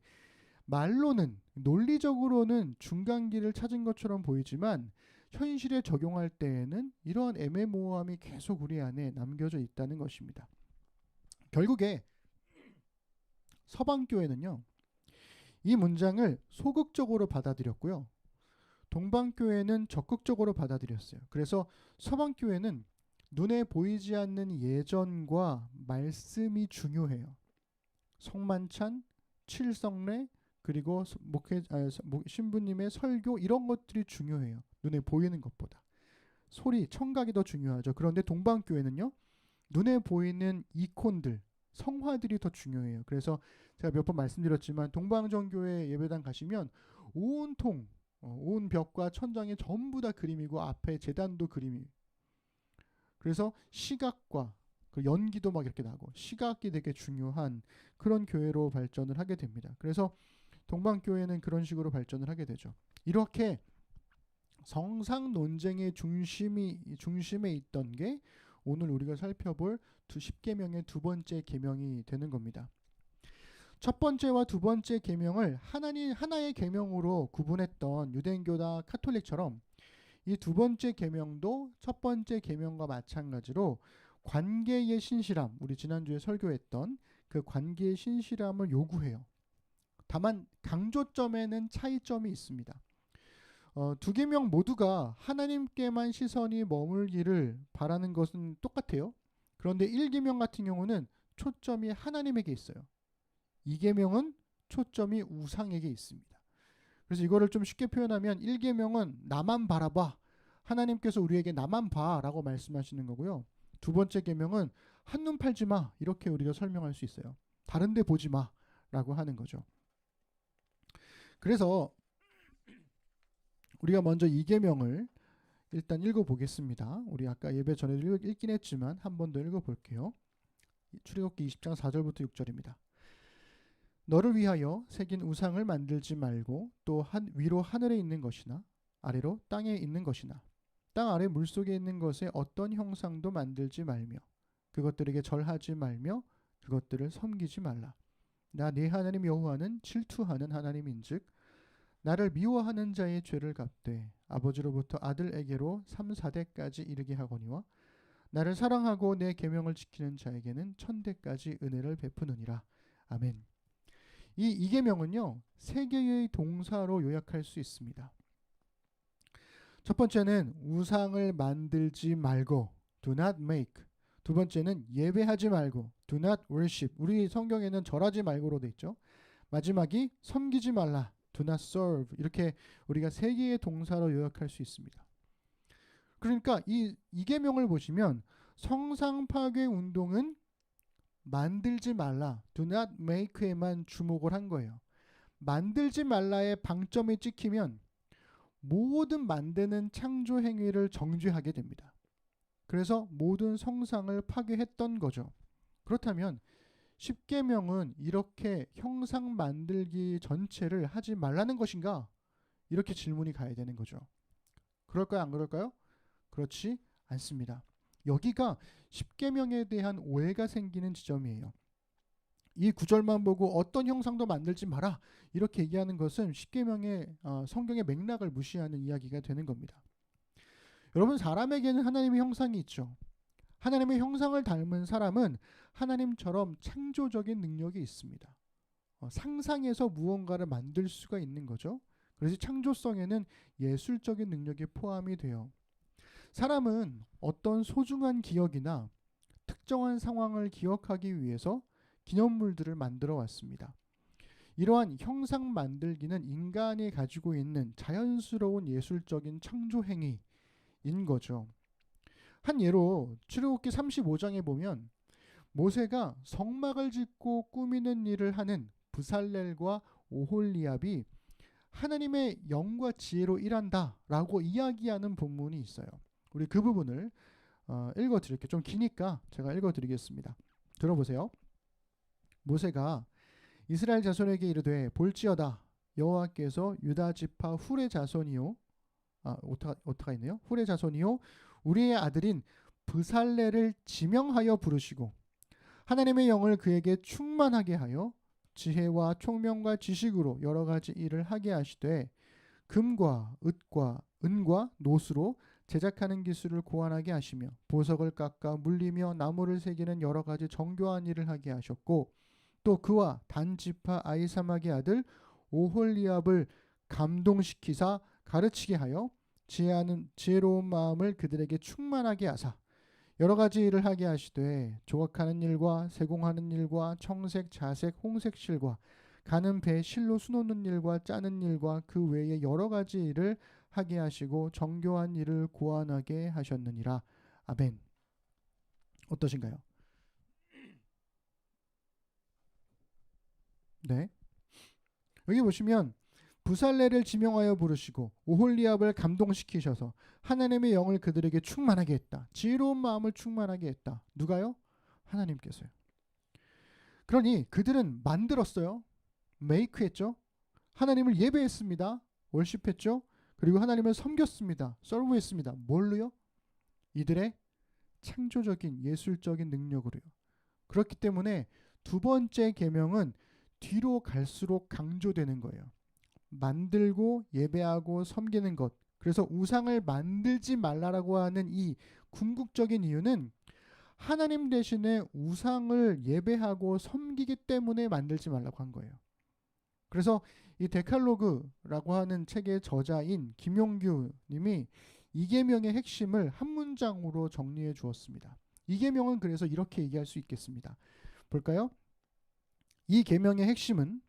A: 말로는, 논리적으로는 중간기를 찾은 것처럼 보이지만 현실에 적용할 때에는 이러한 애매모호함이 계속 우리 안에 남겨져 있다는 것입니다. 결국에 서방교회는요, 이 문장을 소극적으로 받아들였고요, 동방교회는 적극적으로 받아들였어요. 그래서 서방교회는 눈에 보이지 않는 예전과 말씀이 중요해요. 성만찬, 칠성례, 그리고 신부님의 설교, 이런 것들이 중요해요. 눈에 보이는 것보다. 소리, 청각이 더 중요하죠. 그런데 동방교회는요, 눈에 보이는 이콘들, 성화들이 더 중요해요. 그래서 제가 몇 번 말씀드렸지만 동방정교회 예배당 가시면 온통 온 벽과 천장이 전부 다 그림이고 앞에 제단도 그림이. 그래서 시각과 그 연기도 막 이렇게 나고 시각이 되게 중요한 그런 교회로 발전을 하게 됩니다. 그래서 동방교회는 그런 식으로 발전을 하게 되죠. 이렇게 성상 논쟁의 중심에 있던 게 오늘 우리가 살펴볼 10계명의 두 번째 계명이 되는 겁니다. 첫 번째와 두 번째 계명을 하나의 계명으로 구분했던 유대인교나 카톨릭처럼 이 두 번째 계명도 첫 번째 계명과 마찬가지로 관계의 신실함, 우리 지난주에 설교했던 그 관계의 신실함을 요구해요. 다만 강조점에는 차이점이 있습니다. 두 계명 모두가 하나님께만 시선이 머물기를 바라는 것은 똑같아요. 그런데 1계명 같은 경우는 초점이 하나님에게 있어요. 2계명은 초점이 우상에게 있습니다. 그래서 이거를 좀 쉽게 표현하면 1계명은 나만 바라봐, 하나님께서 우리에게 나만 봐라고 말씀하시는 거고요. 두 번째 계명은 한눈 팔지 마, 이렇게 우리가 설명할 수 있어요. 다른 데 보지 마라고 하는 거죠. 그래서 우리가 먼저 2계명을 일단 읽어보겠습니다. 우리 아까 예배 전에 읽긴 했지만 한 번 더 읽어볼게요. 출애굽기 20장 4절부터 6절입니다. 너를 위하여 새긴 우상을 만들지 말고 또 위로 하늘에 있는 것이나 아래로 땅에 있는 것이나 땅 아래 물속에 있는 것에 어떤 형상도 만들지 말며 그것들에게 절하지 말며 그것들을 섬기지 말라. 나 네 하나님 여호와는 질투하는 하나님인즉 나를 미워하는 자의 죄를 갚되 아버지로부터 아들에게로 3, 4대까지 이르게 하거니와 나를 사랑하고 내 계명을 지키는 자에게는 1000대까지 은혜를 베푸느니라. 아멘. 이 계명은요, 세 개의 동사로 요약할 수 있습니다. 첫 번째는 우상을 만들지 말고 do not make. 두 번째는 예배하지 말고 do not worship. 우리 성경에는 절하지 말고로 돼 있죠. 마지막이 섬기지 말라 do not serve. 이렇게 우리가 세 개의 동사로 요약할 수 있습니다. 그러니까 이 계명을 보시면 성상 파괴 운동은 만들지 말라 do not make에만 주목을 한 거예요. 만들지 말라의 방점이 찍히면 모든 만드는 창조 행위를 정죄하게 됩니다. 그래서 모든 성상을 파괴했던 거죠. 그렇다면 10계명은 이렇게 형상 만들기 전체를 하지 말라는 것인가? 이렇게 질문이 가야 되는 거죠. 그럴까요? 안 그럴까요? 그렇지 않습니다. 여기가 10계명에 대한 오해가 생기는 지점이에요. 이 구절만 보고 어떤 형상도 만들지 마라 이렇게 얘기하는 것은 10계명의 성경의 맥락을 무시하는 이야기가 되는 겁니다. 여러분, 사람에게는 하나님의 형상이 있죠. 하나님의 형상을 닮은 사람은 하나님처럼 창조적인 능력이 있습니다. 상상해서 무언가를 만들 수가 있는 거죠. 그래서 창조성에는 예술적인 능력이 포함이 돼요. 사람은 어떤 소중한 기억이나 특정한 상황을 기억하기 위해서 기념물들을 만들어 왔습니다. 이러한 형상 만들기는 인간이 가지고 있는 자연스러운 예술적인 창조 행위인 거죠. 한 예로 출애굽기 35장에 보면 모세가 성막을 짓고 꾸미는 일을 하는 브살렐과 오홀리압이 하나님의 영과 지혜로 일한다 라고 이야기하는 본문이 있어요. 우리 그 부분을 읽어드릴게요. 좀 기니까 제가 읽어드리겠습니다. 들어보세요. 모세가 이스라엘 자손에게 이르되 볼지어다 여호와께서 유다 지파 훌의 자손이요 오타가 있네요. 훌의 자손이요 우리의 아들인 브살렐을 지명하여 부르시고 하나님의 영을 그에게 충만하게 하여 지혜와 총명과 지식으로 여러 가지 일을 하게 하시되 금과 은과 노수로 제작하는 기술을 고안하게 하시며 보석을 깎아 물리며 나무를 새기는 여러 가지 정교한 일을 하게 하셨고 또 그와 단 지파 아히사막의 아들 오홀리압을 감동시키사 가르치게 하여 지혜로운 마음을 그들에게 충만하게 하사 여러 가지 일을 하게 하시되 조각하는 일과 세공하는 일과 청색, 자색, 홍색 실과 가는 배 실로 수놓는 일과 짜는 일과 그 외에 여러 가지 일을 하게 하시고 정교한 일을 고안하게 하셨느니라. 아멘. 어떠신가요? 네. 여기 보시면 브살렐을 지명하여 부르시고 오홀리압을 감동시키셔서 하나님의 영을 그들에게 충만하게 했다. 지혜로운 마음을 충만하게 했다. 누가요? 하나님께서요. 그러니 그들은 만들었어요. 메이크했죠. 하나님을 예배했습니다. 월십했죠. 그리고 하나님을 섬겼습니다. 서브했습니다. 뭘로요? 이들의 창조적인 예술적인 능력으로요. 그렇기 때문에 두 번째 계명은 뒤로 갈수록 강조되는 거예요. 만들고 예배하고 섬기는 것. 그래서 우상을 만들지 말라라고 하는 이 궁극적인 이유는 하나님 대신에 우상을 예배하고 섬기기 때문에 만들지 말라고 한 거예요. 그래서 이 데칼로그라고 하는 책의 저자인 김용규 님이 이 계명의 핵심을 한 문장으로 정리해 주었습니다. 이 계명은 그래서 이렇게 얘기할 수 있겠습니다. 볼까요? 이 계명의 핵심은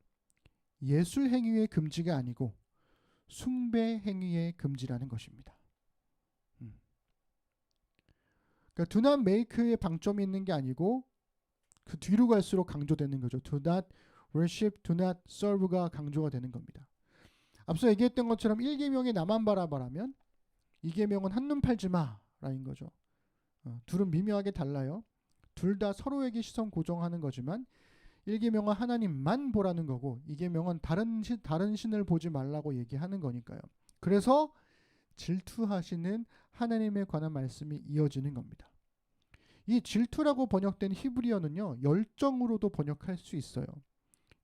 A: 예술 행위의 금지가 아니고 숭배 행위의 금지라는 것입니다. 그러니까 do not make의 방점이 있는 게 아니고 그 뒤로 갈수록 강조되는 거죠. do not worship, do not serve가 강조가 되는 겁니다. 앞서 얘기했던 것처럼 1계명에 나만 바라보라면 2계명은 한눈 팔지 마라는 거죠. 둘은 미묘하게 달라요. 둘 다 서로에게 시선 고정하는 거지만 1계명은 하나님만 보라는 거고 2계명은 다른 신을 보지 말라고 얘기하는 거니까요. 그래서 질투하시는 하나님에 관한 말씀이 이어지는 겁니다. 이 질투라고 번역된 히브리어는요, 열정으로도 번역할 수 있어요.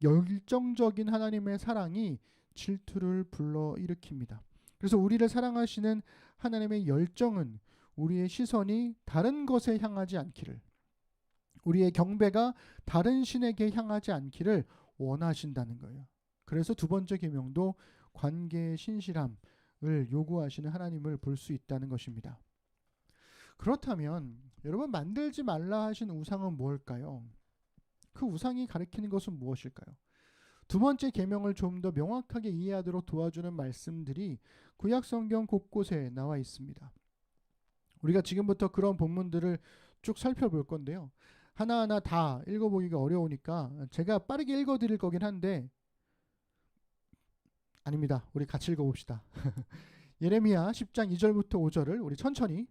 A: 열정적인 하나님의 사랑이 질투를 불러일으킵니다. 그래서 우리를 사랑하시는 하나님의 열정은 우리의 시선이 다른 것에 향하지 않기를, 우리의 경배가 다른 신에게 향하지 않기를 원하신다는 거예요. 그래서 두 번째 계명도 관계의 신실함을 요구하시는 하나님을 볼 수 있다는 것입니다. 그렇다면 여러분, 만들지 말라 하신 우상은 무엇일까요? 그 우상이 가리키는 것은 무엇일까요? 두 번째 계명을 좀 더 명확하게 이해하도록 도와주는 말씀들이 구약 성경 곳곳에 나와 있습니다. 우리가 지금부터 그런 본문들을 쭉 살펴볼 건데요. 하나하나 다 읽어보기가 어려우니까 제가 빠르게 읽어드릴 거긴 한데, 아닙니다. 우리 같이 읽어봅시다. 예레미야 10장 2절부터 5절을 우리 천천히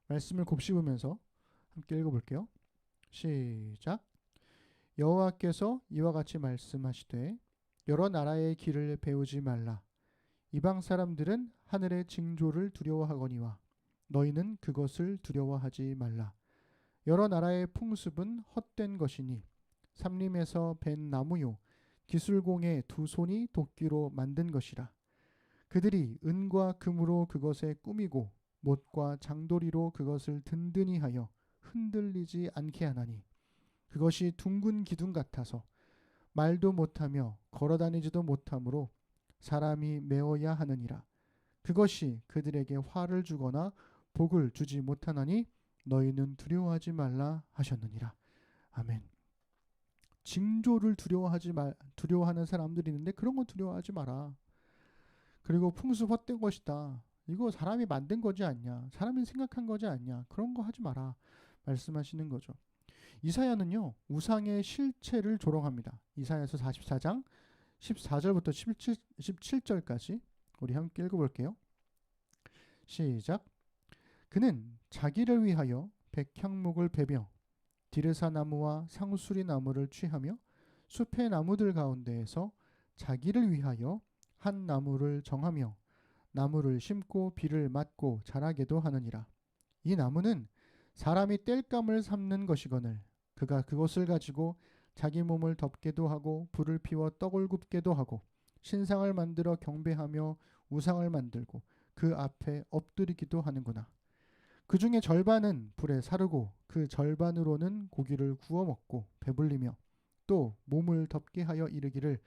A: 말씀을 곱씹으면서 함께 읽어볼게요. 시작. 여호와께서 이와 같이 말씀하시되 여러 나라의 길을 배우지 말라. 이방 사람들은 하늘의 징조를 두려워하거니와 너희는 그것을 두려워하지 말라. 여러 나라의 풍습은 헛된 것이니 삼림에서 벤 나무요 기술공의 두 손이 도끼로 만든 것이라. 그들이 은과 금으로 그것에 꾸미고 못과 장도리로 그것을 든든히 하여 흔들리지 않게 하나니 그것이 둥근 기둥 같아서 말도 못하며 걸어다니지도 못하므로 사람이 메어야 하느니라. 그것이 그들에게 화를 주거나 복을 주지 못하나니 너희는 두려워하지 말라 하셨느니라. 아멘. 징조를 두려워하는 사람들이 있는데 그런 거 두려워하지 마라. 그리고 풍습 헛된 것이다. 이거 사람이 만든 거지 않냐. 사람이 생각한 거지 않냐. 그런 거 하지 마라. 말씀하시는 거죠. 이사야는요, 우상의 실체를 조롱합니다. 이사야서 44장 14절부터 17절까지 우리 함께 읽어볼게요. 시작. 그는 자기를 위하여 백향목을 베며 디르사 나무와 상수리 나무를 취하며 숲의 나무들 가운데에서 자기를 위하여 한 나무를 정하며 나무를 심고 비를 맞고 자라게도 하느니라. 이 나무는 사람이 땔감을 삼는 것이거늘 그가 그것을 가지고 자기 몸을 덮게도 하고 불을 피워 떡을 굽게도 하고 신상을 만들어 경배하며 우상을 만들고 그 앞에 엎드리기도 하는구나. 그 중에 절반은 불에 사르고 그 절반으로는 고기를 구워 먹고 배불리며 또 몸을 덮게 하여 이르기를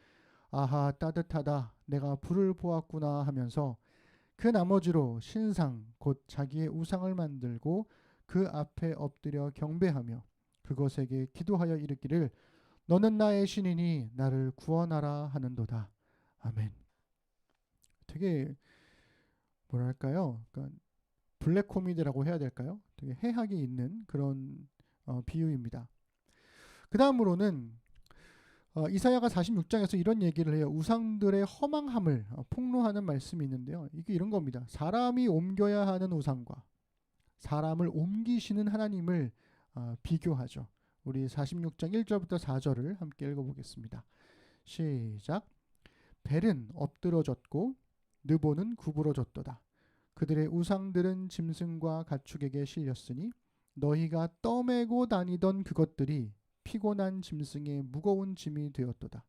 A: 아하 따뜻하다 내가 불을 보았구나 하면서 그 나머지로 신상 곧 자기의 우상을 만들고 그 앞에 엎드려 경배하며 그것에게 기도하여 이르기를 너는 나의 신이니 나를 구원하라 하는도다. 아멘. 되게 뭐랄까요? 그러니까 블랙 코미디라고 해야 될까요? 되게 해학이 있는 그런 비유입니다. 그 다음으로는 이사야가 46장에서 이런 얘기를 해요. 우상들의 허망함을 폭로하는 말씀이 있는데요. 이게 이런 겁니다. 사람이 옮겨야 하는 우상과 사람을 옮기시는 하나님을 비교하죠. 우리 46장 1절부터 4절을 함께 읽어보겠습니다. 시작. 벨은 엎드러졌고 느보는 구부러졌도다. 그들의 우상들은 짐승과 가축에게 실렸으니 너희가 떠매고 다니던 그것들이 피곤한 짐승의 무거운 짐이 되었도다.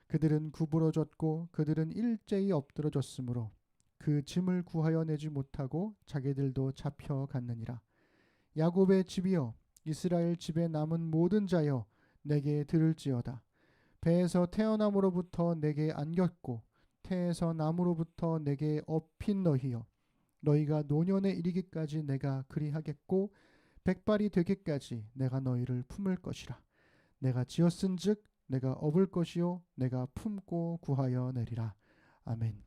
A: 그들은 구부러졌고 그들은 일제히 엎드러졌으므로 그 짐을 구하여 내지 못하고 자기들도 잡혀갔느니라. 야곱의 집이여, 이스라엘 집에 남은 모든 자여, 내게 들을지어다. 배에서 태어남으로부터 내게 안겼고 태에서 남으로부터 내게 업힌 너희여, 너희가 노년에 이르기까지 내가 그리하겠고 백발이 되기까지 내가 너희를 품을 것이라. 내가 지었은즉 내가 업을 것이요 내가 품고 구하여 내리라. 아멘.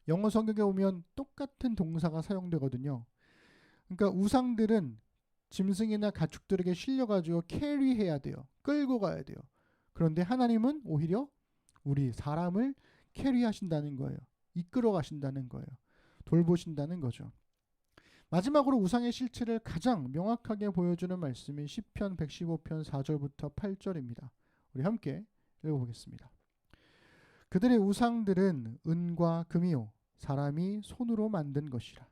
A: 영어 성경에 보면 똑같은 동사가 사용되거든요. 그러니까 우상들은 짐승이나 가축들에게 실려가지고 캐리해야 돼요. 끌고 가야 돼요. 그런데 하나님은 오히려 우리 사람을 캐리하신다는 거예요. 이끌어 가신다는 거예요. 돌보신다는 거죠. 마지막으로 우상의 실체를 가장 명확하게 보여주는 말씀이 시편 115편 4절부터 8절입니다. 우리 함께 읽어보겠습니다. 그들의 우상들은 은과 금이요 사람이 손으로 만든 것이라.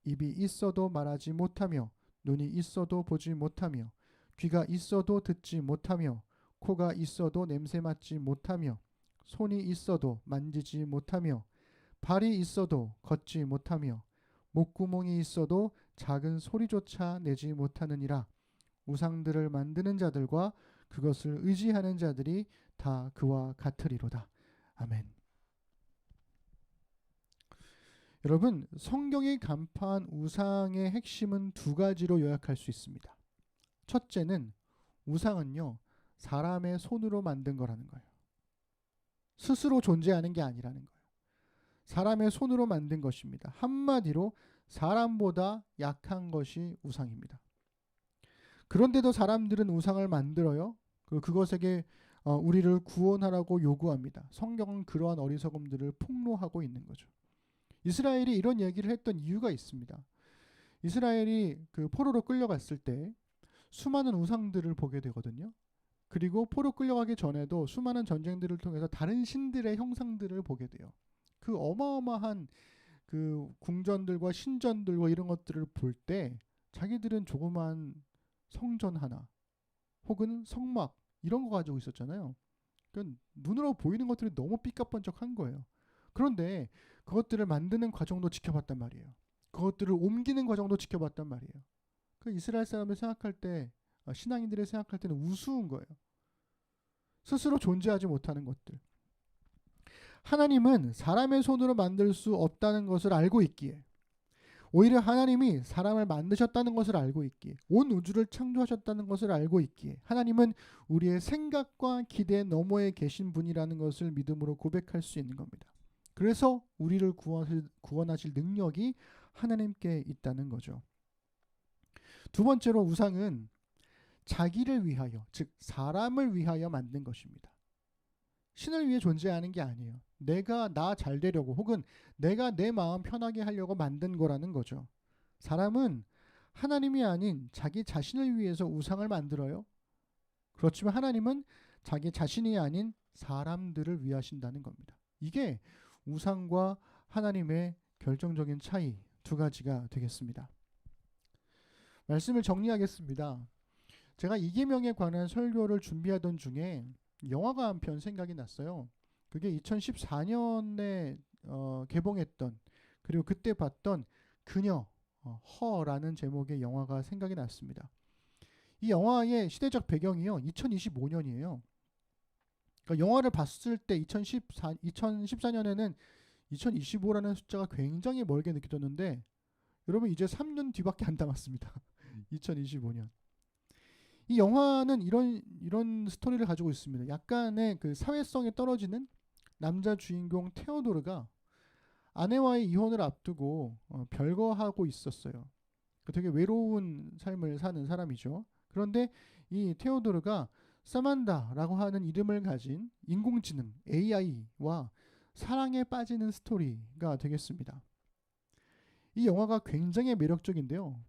A: 입이 있어도 말하지 못하며 눈이 있어도 보지 못하며 귀가 있어도 듣지 못하며 코가 있어도 냄새 맡지 못하며 손이 있어도 만지지 못하며 발이 있어도 걷지 못하며 목구멍이 있어도 작은 소리조차 내지 못하느니라. 우상들을 만드는 자들과 그것을 의지하는 자들이 다 그와 같으리로다. 아멘. 여러분, 성경이 간파한 우상의 핵심은 두 가지로 요약할 수 있습니다. 첫째는 우상은요, 사람의 손으로 만든 거라는 거예요. 스스로 존재하는 게 아니라는 거예요. 사람의 손으로 만든 것입니다. 한마디로 사람보다 약한 것이 우상입니다. 그런데도 사람들은 우상을 만들어요. 그것에게 우리를 구원하라고 요구합니다. 성경은 그러한 어리석음들을 폭로하고 있는 거죠. 이스라엘이 이런 얘기를 했던 이유가 있습니다. 이스라엘이 그 포로로 끌려갔을 때 수많은 우상들을 보게 되거든요. 그리고 포로 끌려가기 전에도 수많은 전쟁들을 통해서 다른 신들의 형상들을 보게 돼요. 그 어마어마한 그 궁전들과 신전들과 이런 것들을 볼 때 자기들은 조그만 성전 하나 혹은 성막 이런 거 가지고 있었잖아요. 그러니까 눈으로 보이는 것들이 너무 삐까뻔쩍한 거예요. 그런데 그것들을 만드는 과정도 지켜봤단 말이에요. 그것들을 옮기는 과정도 지켜봤단 말이에요. 그 이스라엘 사람을 생각할 때, 신앙인들이 생각할 때는 우스운 거예요. 스스로 존재하지 못하는 것들. 하나님은 사람의 손으로 만들 수 없다는 것을 알고 있기에, 오히려 하나님이 사람을 만드셨다는 것을 알고 있기에, 온 우주를 창조하셨다는 것을 알고 있기에 하나님은 우리의 생각과 기대 너머에 계신 분이라는 것을 믿음으로 고백할 수 있는 겁니다. 그래서 우리를 구원하실 능력이 하나님께 있다는 거죠. 두 번째로 우상은 자기를 위하여, 즉 사람을 위하여 만든 것입니다. 신을 위해 존재하는 게 아니에요. 내가 나 잘 되려고 혹은 내가 내 마음 편하게 하려고 만든 거라는 거죠. 사람은 하나님이 아닌 자기 자신을 위해서 우상을 만들어요. 그렇지만 하나님은 자기 자신이 아닌 사람들을 위하신다는 겁니다. 이게 우상과 하나님의 결정적인 차이 두 가지가 되겠습니다. 말씀을 정리하겠습니다. 제가 이계명에 관한 설교를 준비하던 중에 영화가 한 편 생각이 났어요. 그게 2014년에 개봉했던, 그리고 그때 봤던 그녀, 허라는 제목의 영화가 생각이 났습니다. 이 영화의 시대적 배경이요 2025년이에요. 그러니까 영화를 봤을 때 2014년에는 2025라는 숫자가 굉장히 멀게 느껴졌는데, 여러분 이제 3년 뒤밖에 안 남았습니다. 2025년. 이 영화는 이런 스토리를 가지고 있습니다. 약간의 그 사회성이 떨어지는 남자 주인공 테오도르가 아내와의 이혼을 앞두고 별거하고 있었어요. 되게 외로운 삶을 사는 사람이죠. 그런데 이 테오도르가 사만다라고 하는 이름을 가진 인공지능 AI와 사랑에 빠지는 스토리가 되겠습니다. 이 영화가 굉장히 매력적인데요.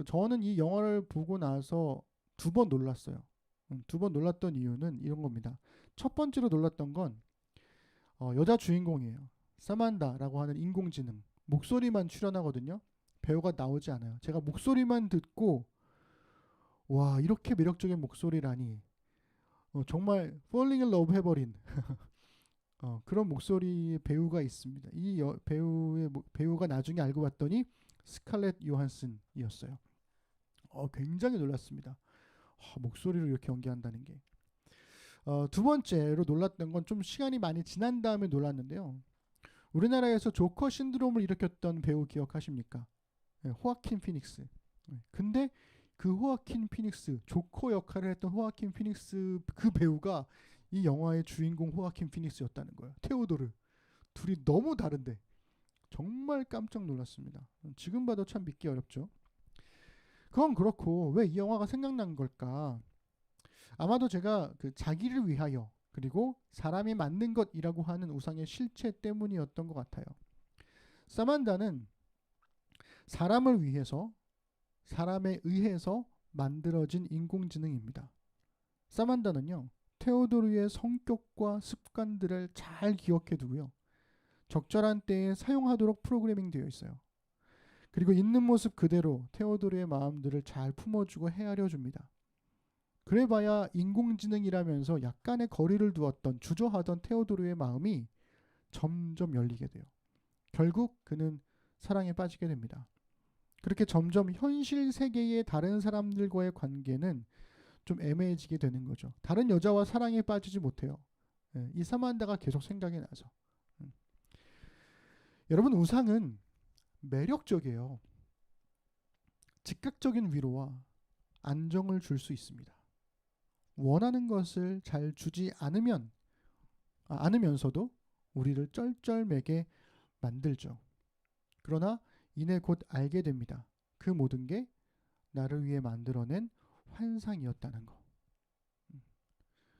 A: 저는 이 영화를 보고 나서 두 번 놀랐어요. 두 번 놀랐던 이유는 이런 겁니다. 첫 번째로 놀랐던 건 여자 주인공이에요. 사만다라고 하는 인공지능. 목소리만 출연하거든요. 배우가 나오지 않아요. 제가 목소리만 듣고 와, 이렇게 매력적인 목소리라니. 정말 falling in love 해버린 그런 목소리의 배우가 있습니다. 이 배우가 나중에 알고 봤더니 스칼렛 요한슨이었어요. 굉장히 놀랐습니다. 목소리로 이렇게 연기한다는 게. 두 번째로 놀랐던 건 좀 시간이 많이 지난 다음에 놀랐는데요. 우리나라에서 조커 신드롬을 일으켰던 배우 기억하십니까? 네, 호아킨 피닉스. 근데 그 호아킨 피닉스, 조커 역할을 했던 호아킨 피닉스 그 배우가 이 영화의 주인공 호아킨 피닉스였다는 거예요. 테오도르. 둘이 너무 다른데 정말 깜짝 놀랐습니다. 지금 봐도 참 믿기 어렵죠. 그건 그렇고 왜 이 영화가 생각난 걸까? 아마도 제가 그 자기를 위하여 그리고 사람이 만든 것이라고 하는 우상의 실체 때문이었던 것 같아요. 사만다는 사람을 위해서 사람에 의해서 만들어진 인공지능입니다. 사만다는요, 테오도르의 성격과 습관들을 잘 기억해 두고요. 적절한 때에 사용하도록 프로그래밍 되어 있어요. 그리고 있는 모습 그대로 테오도르의 마음들을 잘 품어주고 헤아려 줍니다. 그래봐야 인공지능이라면서 약간의 거리를 두었던 주저하던 테오도르의 마음이 점점 열리게 돼요. 결국 그는 사랑에 빠지게 됩니다. 그렇게 점점 현실 세계의 다른 사람들과의 관계는 좀 애매해지게 되는 거죠. 다른 여자와 사랑에 빠지지 못해요. 이 사만다가 계속 생각이 나서. 여러분, 우상은 매력적이에요. 즉각적인 위로와 안정을 줄 수 있습니다. 원하는 것을 잘 주지 않으면서도 우리를 쩔쩔매게 만들죠. 그러나 이내 곧 알게 됩니다. 그 모든 게 나를 위해 만들어낸 환상이었다는 거.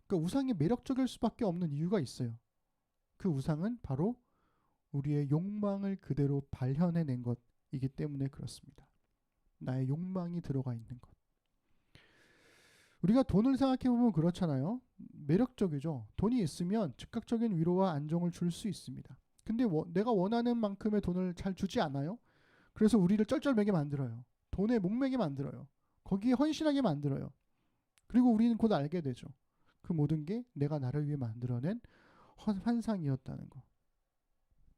A: 그러니까 우상이 매력적일 수밖에 없는 이유가 있어요. 그 우상은 바로 우리의 욕망을 그대로 발현해낸 것이기 때문에 그렇습니다. 나의 욕망이 들어가 있는 것. 우리가 돈을 생각해보면 그렇잖아요. 매력적이죠. 돈이 있으면 즉각적인 위로와 안정을 줄 수 있습니다. 근데 내가 원하는 만큼의 돈을 잘 주지 않아요. 그래서 우리를 쩔쩔매게 만들어요. 돈에 목매게 만들어요. 거기에 헌신하게 만들어요. 그리고 우리는 곧 알게 되죠. 그 모든 게 내가 나를 위해 만들어낸 환상이었다는 거.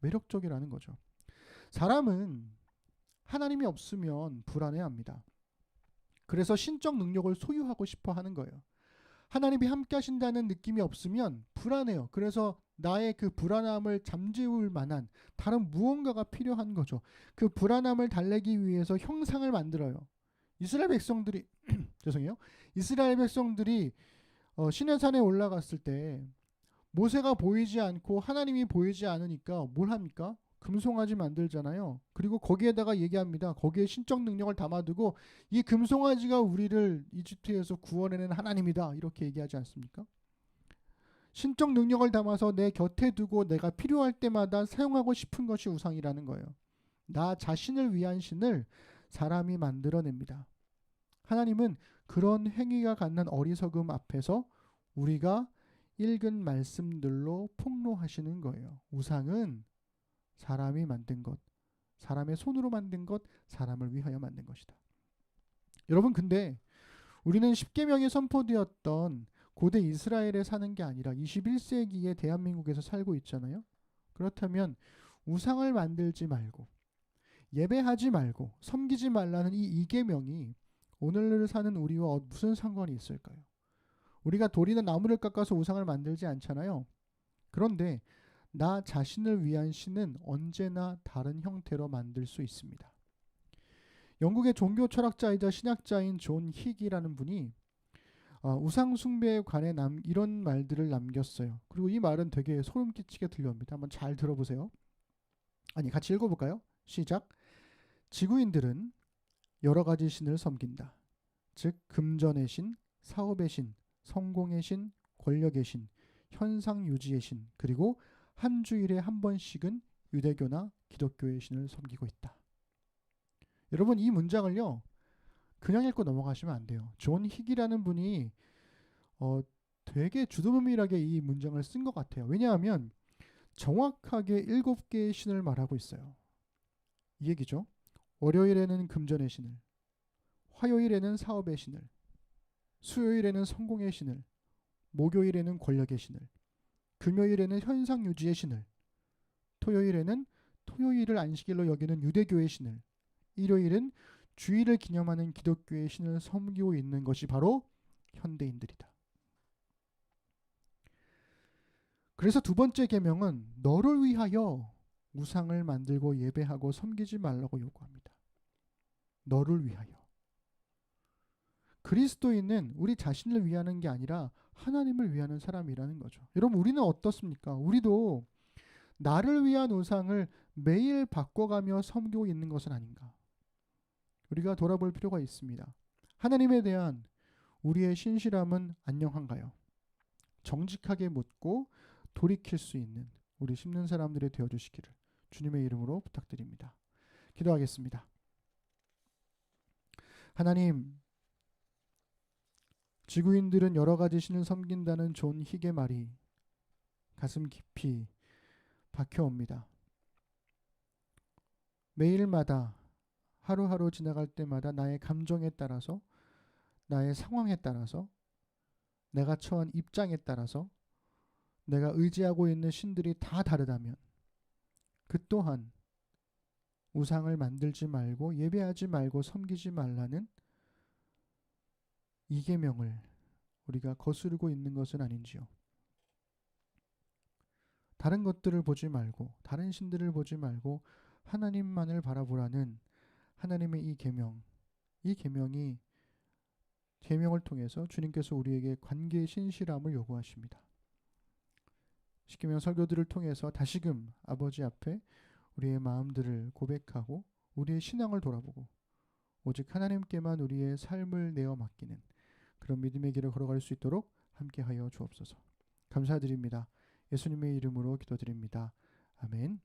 A: 매력적이라는 거죠. 사람은 하나님이 없으면 불안해합니다. 그래서 신적 능력을 소유하고 싶어 하는 거예요. 하나님이 함께 하신다는 느낌이 없으면 불안해요. 그래서 나의 그 불안함을 잠재울 만한 다른 무언가가 필요한 거죠. 그 불안함을 달래기 위해서 형상을 만들어요. 이스라엘 백성들이 죄송해요. 이스라엘 백성들이 시내산에 올라갔을 때 모세가 보이지 않고 하나님이 보이지 않으니까 뭘 합니까? 금송아지 만들잖아요. 그리고 거기에다가 얘기합니다. 거기에 신적 능력을 담아두고 이 금송아지가 우리를 이집트에서 구원해낸 하나님이다. 이렇게 얘기하지 않습니까? 신적 능력을 담아서 내 곁에 두고 내가 필요할 때마다 사용하고 싶은 것이 우상이라는 거예요. 나 자신을 위한 신을 사람이 만들어냅니다. 하나님은 그런 행위가 갖는 어리석음 앞에서 우리가 읽은 말씀들로 폭로하시는 거예요. 우상은 사람이 만든 것, 사람의 손으로 만든 것, 사람을 위하여 만든 것이다. 여러분, 근데 우리는 십계명이 선포되었던 고대 이스라엘에 사는 게 아니라 21세기의 대한민국에서 살고 있잖아요. 그렇다면 우상을 만들지 말고 예배하지 말고 섬기지 말라는 이 이계명이 오늘 사는 우리와 무슨 상관이 있을까요? 우리가 돌이나 나무를 깎아서 우상을 만들지 않잖아요. 그런데 나 자신을 위한 신은 언제나 다른 형태로 만들 수 있습니다. 영국의 종교 철학자이자 신학자인 존 힉이라는 분이 우상 숭배에 관해 이런 말들을 남겼어요. 그리고 이 말은 되게 소름 끼치게 들려옵니다. 한번 잘 들어보세요. 같이 읽어볼까요? 시작. 지구인들은 여러 가지 신을 섬긴다. 즉 금전의 신, 사업의 신, 성공의 신, 권력의 신, 현상 유지의 신, 그리고 한 주일에 한 번씩은 유대교나 기독교의 신을 섬기고 있다. 여러분, 이 문장을요 그냥 읽고 넘어가시면 안 돼요. 존 힉이라는 분이 되게 주도면밀하게 이 문장을 쓴 것 같아요. 왜냐하면 정확하게 7개의 신을 말하고 있어요. 이 얘기죠. 월요일에는 금전의 신을, 화요일에는 사업의 신을, 수요일에는 성공의 신을, 목요일에는 권력의 신을, 금요일에는 현상 유지의 신을, 토요일에는 토요일을 안식일로 여기는 유대교의 신을, 일요일은 주일을 기념하는 기독교의 신을 섬기고 있는 것이 바로 현대인들이다. 그래서 두 번째 계명은 너를 위하여 우상을 만들고 예배하고 섬기지 말라고 요구합니다. 너를 위하여. 그리스도인은 우리 자신을 위하는 게 아니라 하나님을 위하는 사람이라는 거죠. 여러분, 우리는 어떻습니까? 우리도 나를 위한 우상을 매일 바꿔가며 섬기고 있는 것은 아닌가? 우리가 돌아볼 필요가 있습니다. 하나님에 대한 우리의 신실함은 안녕한가요? 정직하게 묻고 돌이킬 수 있는 우리 심는 사람들이 되어주시기를 주님의 이름으로 부탁드립니다. 기도하겠습니다. 하나님, 지구인들은 여러 가지 신을 섬긴다는 존 힉의 말이 가슴 깊이 박혀옵니다. 매일마다 하루하루 지나갈 때마다 나의 감정에 따라서, 나의 상황에 따라서, 내가 처한 입장에 따라서 내가 의지하고 있는 신들이 다 다르다면 그 또한 우상을 만들지 말고 예배하지 말고 섬기지 말라는 이 계명을 우리가 거스르고 있는 것은 아닌지요. 다른 것들을 보지 말고 다른 신들을 보지 말고 하나님만을 바라보라는 하나님의 이 계명, 이 계명을 통해서 주님께서 우리에게 관계의 신실함을 요구하십니다. 십계명 설교들을 통해서 다시금 아버지 앞에 우리의 마음들을 고백하고 우리의 신앙을 돌아보고 오직 하나님께만 우리의 삶을 내어 맡기는 그런 믿음의 길을 걸어갈 수 있도록 함께하여 주옵소서. 감사드립니다. 예수님의 이름으로 기도드립니다. 아멘.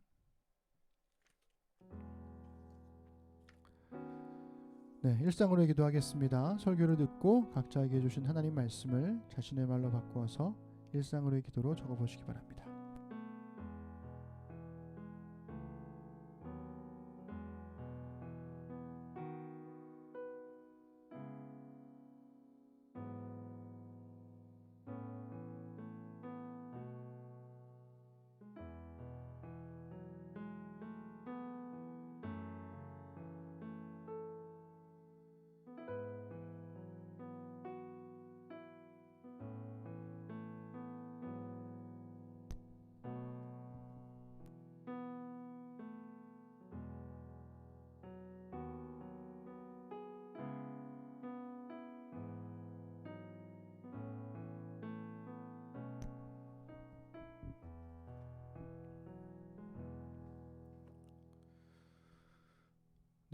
A: 네, 일상으로 기도하겠습니다. 설교를 듣고 각자에게 주신 하나님 말씀을 자신의 말로 바꾸어서 일상으로의 기도로 적어보시기 바랍니다.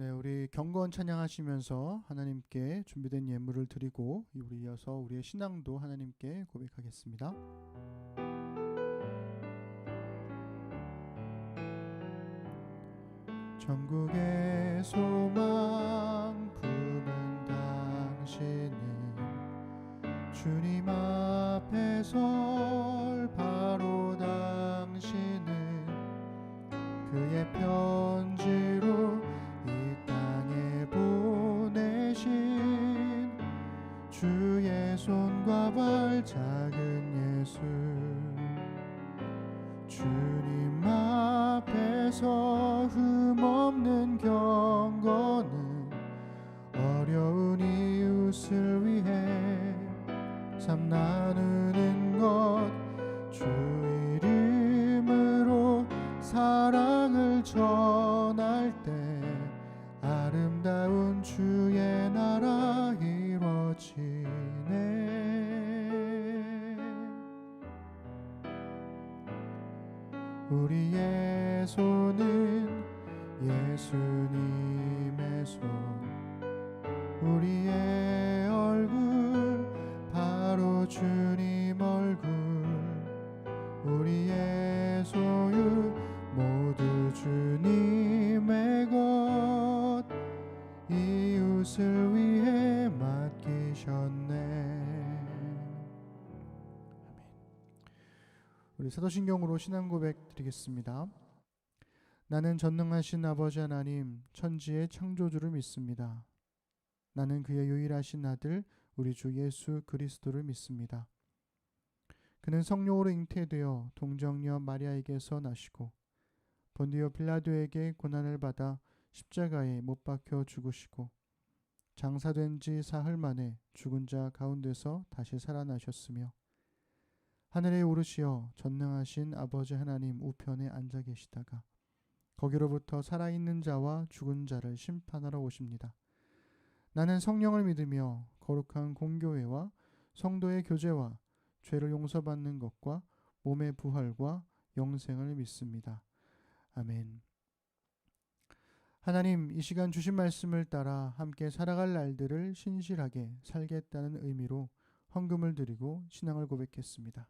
A: 네, 우리 경건 찬양하시면서 하나님께 준비된 예물을 드리고 우리 이어서 우리의 신앙도 하나님께 고백하겠습니다. 전국의 소망 품은 당신은 주님 앞에 설 바로 당신은 그의 편지로 주의 손과 발 작은 예수 주님 앞에서 흠없는 경건은 어려운 이웃을 위해 삶 나누는 것 주 이름으로 사랑을 전할 때 아름다운 주의 나라 이루어지네. 우리의 손은 예수님의 손, 우리의 얼굴 바로 주님 얼굴, 우리의 소유 모두 주님의 것 이웃을 위해 맡기셨네. 우리 사도신경으로 신앙 고백 드리겠습니다. 나는 전능하신 아버지 하나님 천지의 창조주를 믿습니다. 나는 그의 유일하신 아들 우리 주 예수 그리스도를 믿습니다. 그는 성령으로 잉태되어 동정녀 마리아에게서 나시고 본디오 빌라도에게 고난을 받아 십자가에 못 박혀 죽으시고 장사된 지 사흘 만에 죽은 자 가운데서 다시 살아나셨으며 하늘에 오르시어 전능하신 아버지 하나님 우편에 앉아 계시다가 거기로부터 살아있는 자와 죽은 자를 심판하러 오십니다. 나는 성령을 믿으며 거룩한 공교회와 성도의 교제와 죄를 용서받는 것과 몸의 부활과 영생을 믿습니다. 아멘. 하나님, 이 시간 주신 말씀을 따라 함께 살아갈 날들을 신실하게 살겠다는 의미로 헌금을 드리고 신앙을 고백했습니다.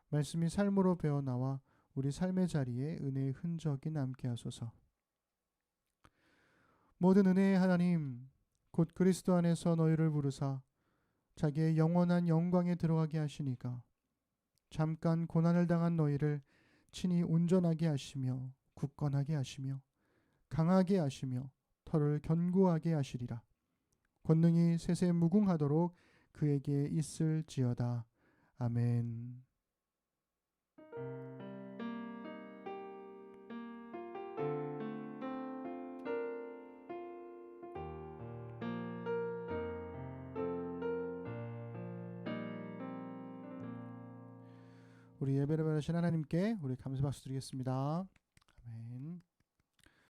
A: 말씀이 삶으로 배어나와 우리 삶의 자리에 은혜의 흔적이 남게 하소서. 모든 은혜의 하나님, 곧 그리스도 안에서 너희를 부르사 자기의 영원한 영광에 들어가게 하시니까 잠깐 고난을 당한 너희를 친히 온전하게 하시며 굳건하게 하시며 강하게 하시며 털을 견고하게 하시리라. 권능이 세세 무궁하도록 그에게 있을지어다. 아멘. 우리 예배를 받으신 하나님께 우리 감사 박수 드리겠습니다.